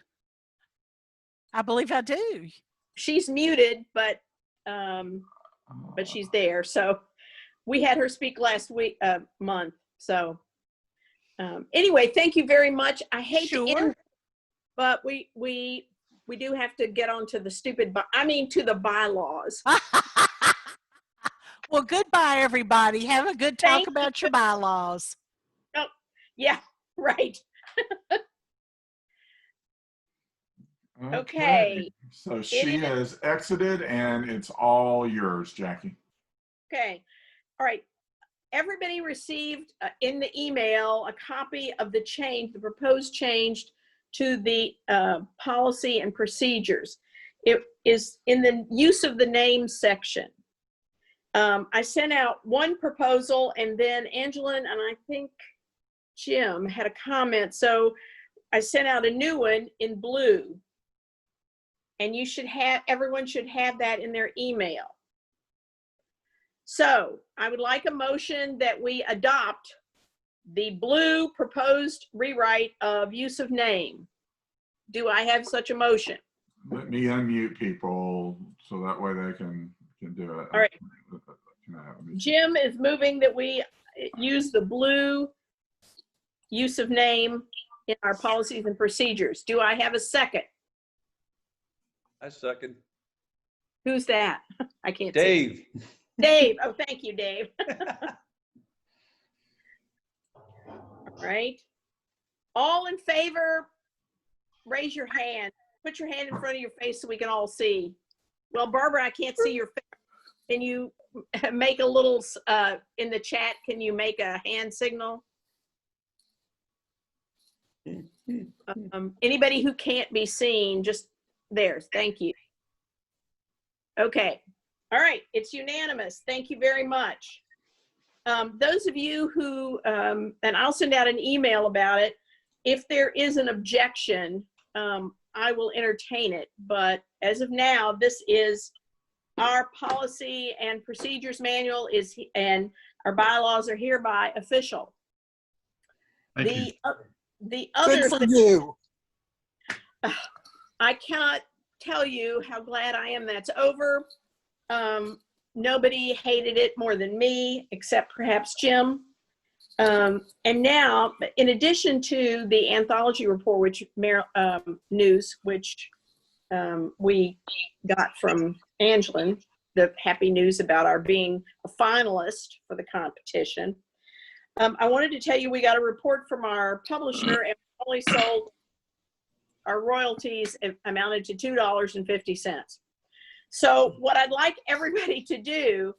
I believe I do. She's muted, but she's there. So we had her speak last month. So anyway, thank you very much. I hate to end, but we do have to get on to the to the bylaws. Well, goodbye, everybody. Have a good talk about your bylaws. Oh, yeah, right. Okay. So she has exited, and it's all yours, Jackie. Okay. All right. Everybody received in the email a copy of the proposed change to the policy and procedures. It is in the use of the name section. I sent out one proposal, and then Angela and I think Jim had a comment. So I sent out a new one in blue, and everyone should have that in their email. So I would like a motion that we adopt the blue proposed rewrite of use of name. Do I have such a motion? Let me unmute people so that way they can do it. All right. Jim is moving that we use the blue use of name in our policies and procedures. Do I have a second? I second. Who's that? I can't Dave. see. Dave. Oh, thank you, Dave. All right. All in favor, raise your hand. Put your hand in front of your face so we can all see. Well, Barbara, I can't see your face. Can you make a little, in the chat, can you make a hand signal? Anybody who can't be seen, just there. Thank you. Okay. All right. It's unanimous. Thank you very much. Those of you who, and I'll send out an email about it. If there is an objection, I will entertain it. But as of now, this is our policy and procedures manual and our bylaws are hereby official. Thank you. The other Good for thing, you. I cannot tell you how glad I am that's over. Nobody hated it more than me, except perhaps Jim. And now, in addition to the anthology report, which news, which we got from Angeline, the happy news about our being a finalist for the competition. I wanted to tell you we got a report from our publisher and we only sold, our royalties amounted to $2.50. So what I'd like everybody to do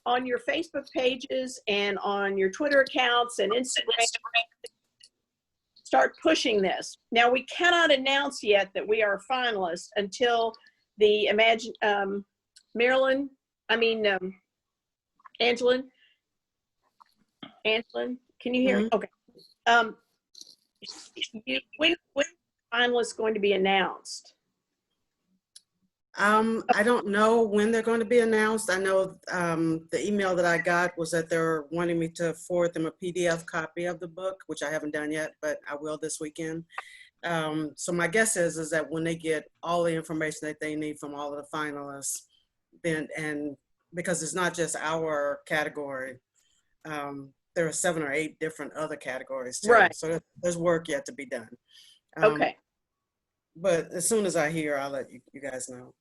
on your Facebook pages and on your Twitter accounts and Instagram, start pushing this. Now we cannot announce yet that we are finalists until the Angeline, can you hear me? Okay. When finalists going to be announced? I don't know when they're going to be announced. I know the email that I got was that they're wanting me to forward them a PDF copy of the book, which I haven't done yet, but I will this weekend. So my guess is that when they get all the information that they need from all of the finalists, then, and because it's not just our category, there are 7 or 8 different other categories too. Right. So there's work yet to be done. Okay. But as soon as I hear, I'll let you guys know.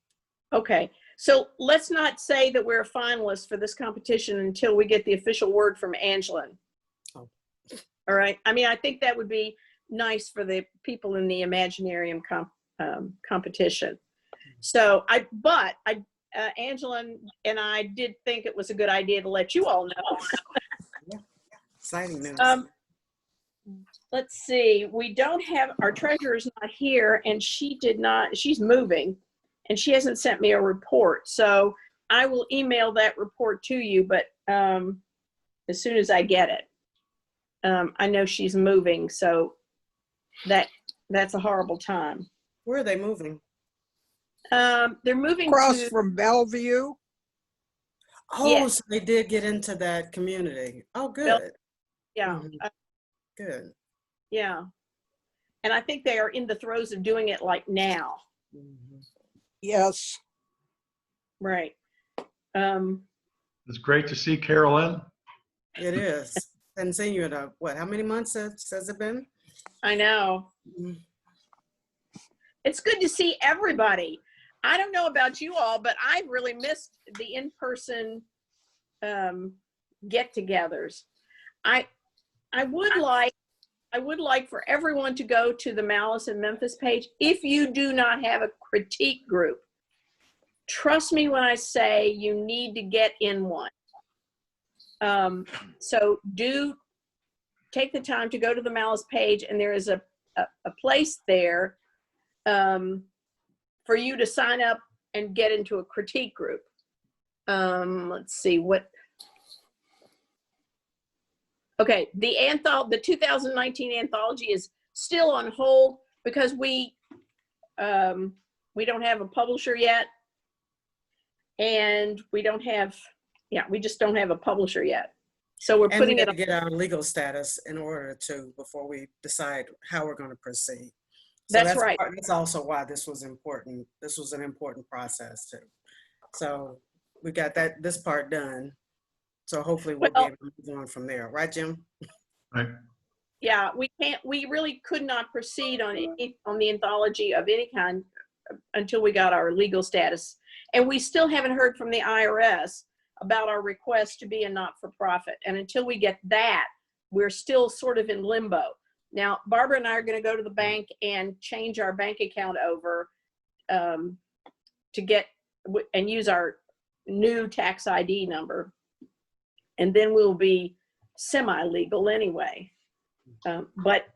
Okay. So let's not say that we're a finalist for this competition until we get the official word from Angeline. Oh. All right. I mean, I think that would be nice for the people in the Imaginarium competition. So Angeline and I did think it was a good idea to let you all know. Exciting news. Let's see, we don't have, our treasurer's not here and she's moving and she hasn't sent me a report. So I will email that report to you, but as soon as I get it. I know she's moving, so that's a horrible time. Where are they moving? They're moving Across to, from Bellevue. Oh, Yes. so they did get into that community. Oh, good. yeah, Mhm. Good. yeah. And I think they are in the throes of doing it like now. Mhm. Yes. Right. It's great to see Carolyn. It is. Hadn't seen you in how many months has it been? I know. Mhm. It's good to see everybody. I don't know about you all, but I've really missed the in-person get-togethers. I would like for everyone to go to the Malice in Memphis page. If you do not have a critique group, trust me when I say you need to get in one. So do take the time to go to the Malice page, and there is a place there for you to sign up and get into a critique group. Let's see what. Okay, the 2019 anthology is still on hold because we don't have a publisher yet, and we just don't have a publisher yet. So we're And putting we it got on. to get our legal status in order to, before we decide how we're going to proceed. So That's right. That's also why this was important. This was an important process too. So we got this part done. So hopefully we'll be able to move on from there. Right, Jim? Right. Yeah, we really could not proceed on the anthology of any kind until we got our legal status. And we still haven't heard from the IRS about our request to be a not-for-profit. And until we get that, we're still sort of in limbo. Now, Barbara and I are going to go to the bank and change our bank account over to get and use our new tax ID number. And then we'll be semi-legal anyway. But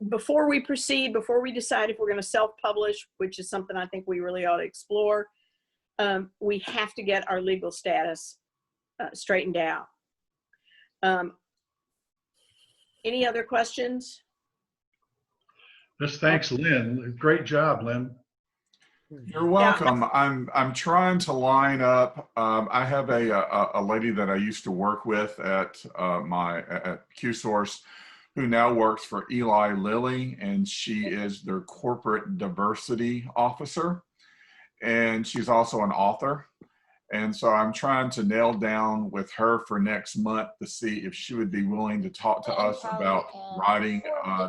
before we proceed, before we decide if we're going to self-publish, which is something I think we really ought to explore, we have to get our legal status straightened out. Any other questions? Just thanks, Lynn. Great job, Lynn. You're welcome. I'm trying to line up. I have a lady that I used to work with at QSource, who now works for Eli Lilly, and she is their corporate diversity officer, and she's also an author. And so I'm trying to nail down with her for next month to see if she would be willing to talk to us about writing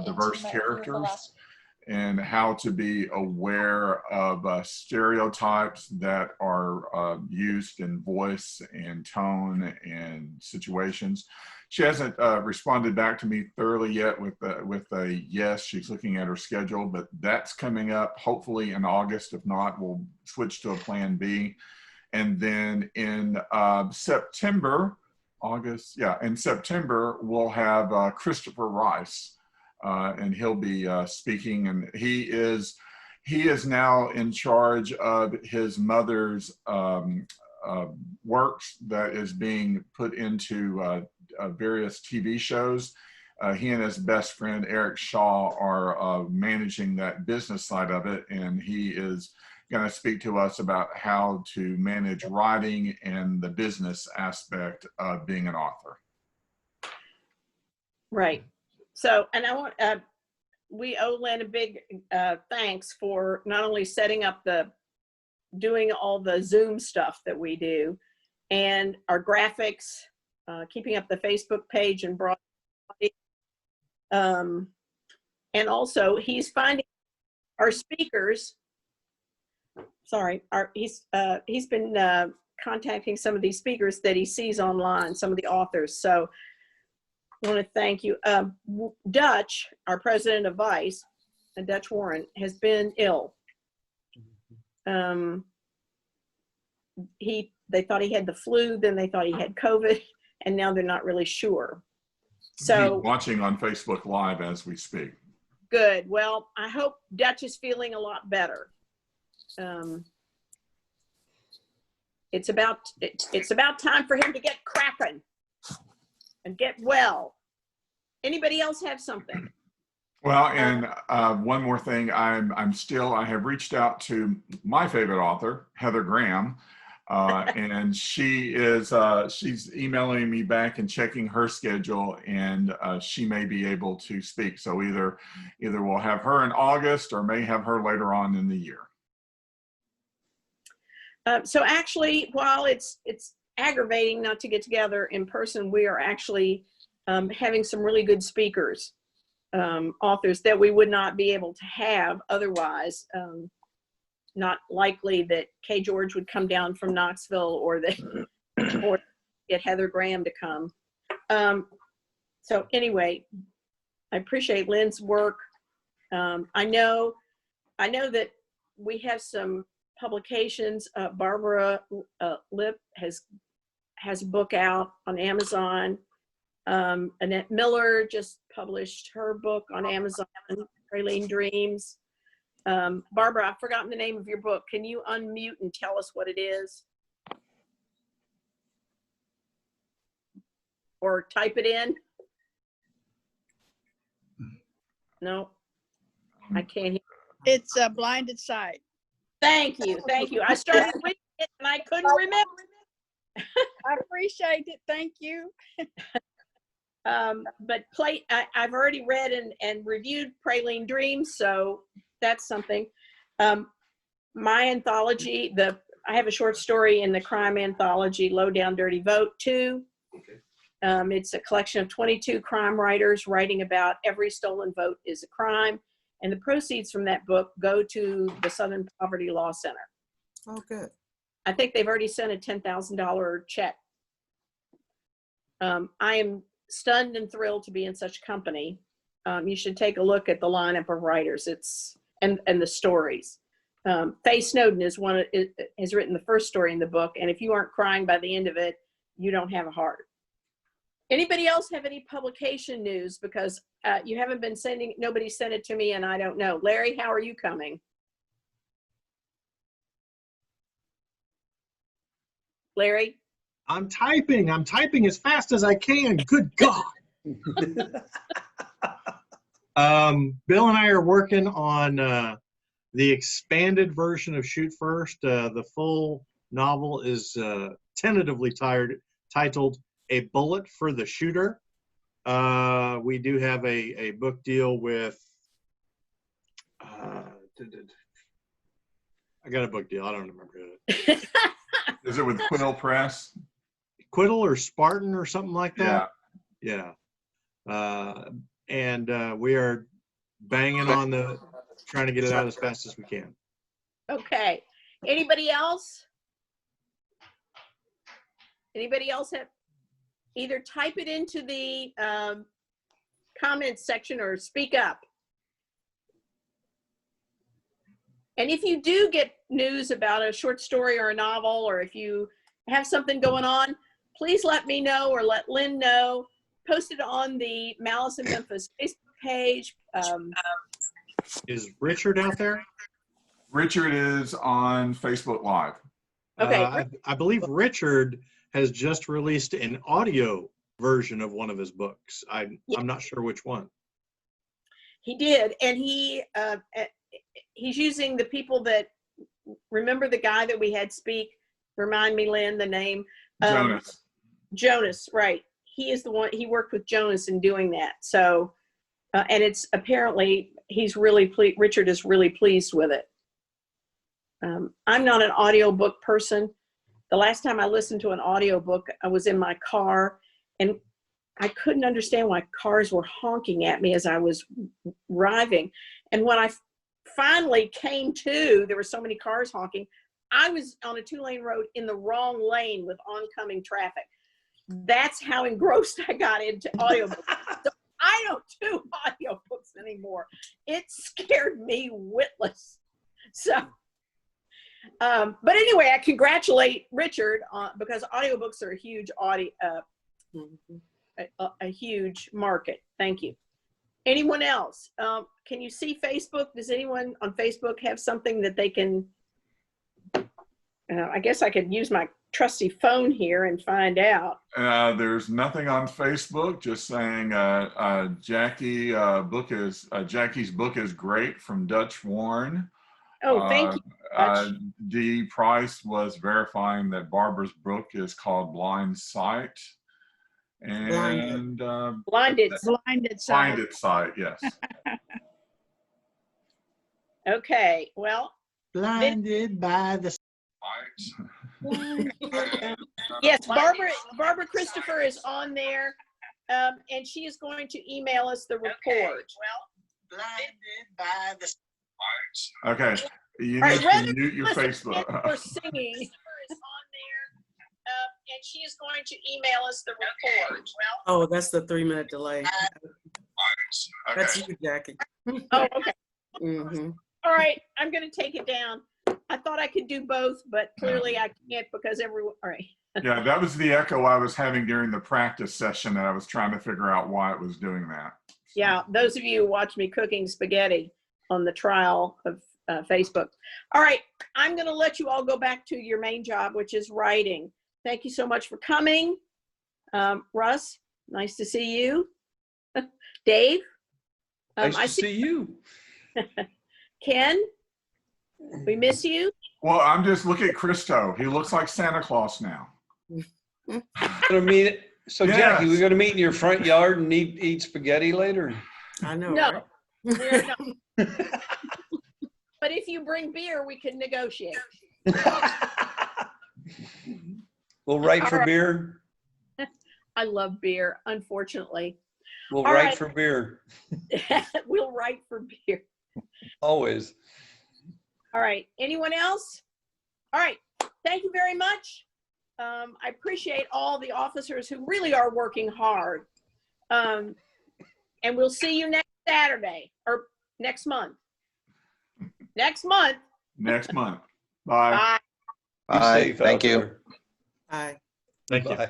diverse characters and how to be aware of stereotypes that are used in voice and tone and situations. She hasn't responded back to me thoroughly yet with a yes. She's looking at her schedule, but that's coming up hopefully in August. If not, we'll switch to a plan B. And then in September, in September, we'll have Christopher Rice. And he'll be speaking, and he is now in charge of his mother's works that is being put into various TV shows. He and his best friend Eric Shaw are managing that business side of it, and he is going to speak to us about how to manage writing and the business aspect of being an author. Right. So, and I want, we owe Lynn a big thanks for not only setting up doing all the Zoom stuff that we do, and our graphics, keeping up the Facebook page and broad, and also he's finding our speakers. Sorry, he's been contacting some of these speakers that he sees online, some of the authors. So I want to thank you. Dutch, our president of Vice, and Dutch Warren, has been ill. They thought he had the flu, then they thought he had COVID, and now they're not really sure. So he's watching on Facebook Live as we speak. Good. Well, I hope Dutch is feeling a lot better. It's about time for him to get cracking and get well. Anybody else have something? Well, and one more thing, I have reached out to my favorite author, Heather Graham, and she's emailing me back and checking her schedule, and she may be able to speak. So either we'll have her in August or may have her later on in the year. So actually, while it's aggravating not to get together in person, we are actually having some really good speakers, authors that we would not be able to have otherwise. Not likely that Kay George would come down from Knoxville or get Heather Graham to come. So anyway, I appreciate Lynn's work. I know that we have some publications. Barbara Lip has a book out on Amazon. Annette Miller just published her book on Amazon, Charlaine Dreams. Barbara, I've forgotten the name of your book. Can you unmute and tell us what it is? Or type it in? No, I can't hear. It's a Blinded Side. Thank you. Thank you. I started reading it and I couldn't remember. I appreciate it. Thank you. But I've already read and reviewed Praline Dreams, so that's something. My anthology, I have a short story in the crime anthology, Low Down Dirty Vote 2. Okay. It's a collection of 22 crime writers writing about every stolen vote is a crime. And the proceeds from that book go to the Southern Poverty Law Center. Oh, good. I think they've already sent a $10,000 check. I am stunned and thrilled to be in such company. You should take a look at the lineup of writers. And the stories. Faye Snowden has written the first story in the book, and if you aren't crying by the end of it, you don't have a heart. Anybody else have any publication news? Because you haven't been nobody sent it to me, and I don't know. Larry, how are you coming? Larry? I'm typing as fast as I can. Good God. Bill and I are working on the expanded version of Shoot First. The full novel is tentatively titled A Bullet for the Shooter. We do have a book deal with, I got a book deal. I don't remember it. Is it with Quill Press? Quiddle or Spartan or something like that? Yeah. And we are banging on trying to get it out as fast as we can. Okay. Anybody else? Anybody else have, either type it into the comments section or speak up. And if you do get news about a short story or a novel, or if you have something going on, please let me know or let Lynn know. Post it on the Malice in Memphis Facebook page. Is Richard out there? Richard is on Facebook Live. Okay. I believe Richard has just released an audio version of one of his books. I'm not sure which one. He did, and he's using the people that, remember the guy that we had speak, remind me, Lynn, the name? Jonas. Jonas, right. He is the one, he worked with Jonas in doing that. So, and it's apparently, Richard is really pleased with it. I'm not an audiobook person. The last time I listened to an audiobook, I was in my car, and I couldn't understand why cars were honking at me as I was driving. And when I finally came to, there were so many cars honking, I was on a 2-lane road in the wrong lane with oncoming traffic. That's how engrossed I got into audiobooks. So I don't do audiobooks anymore. It scared me witless. So, but anyway, I congratulate Richard because audiobooks are a huge a huge market. Thank you. Anyone else? Can you see Facebook? Does anyone on Facebook have something that they can, I guess I could use my trusty phone here and find out. There's nothing on Facebook, just saying Jackie's book is great from Dutch Warren. Oh, thank you. Dee Price was verifying that Barbara's book is called Blind Sight. And Blinded Sight, yes. Okay, well. Blinded by the Yes, Barbara Christopher is on there, and she is going to email us the report. Okay, well, blinded by the Okay, you all need right, to mute your Facebook. We're singing. Is on there, and she is going to email us the report. Well, Oh, that's the 3-minute delay. Okay. That's you, Jackie. oh, okay. Mm-hmm. All right, I'm going to take it down. I thought I could do both, but clearly I can't because everyone. All right. Yeah, that was the echo I was having during the practice session that I was trying to figure out why it was doing that. Yeah, those of you who watch me cooking spaghetti on the trial of Facebook. All right, I'm going to let you all go back to your main job, which is writing. Thank you so much for coming. Russ, nice to see you. Dave? Nice to see you. Ken? We miss you. Well, I'm just looking at Christo. He looks like Santa Claus now. Gonna meet. So Yes. Jackie, we're gonna meet in your front yard and eat spaghetti later. I know. No, right? we're not. But if you bring beer, we can negotiate. We'll write All for right. beer. I love beer, unfortunately. We'll All write right. for beer. We'll write for beer. Always. All right. Anyone else? All right. Thank you very much. I appreciate all the officers who really are working hard. And we'll see you next Saturday or next month. Next month, next month. Bye. Bye. Be Bye. safe Thank out you. there. Bye. Thank you. Bye.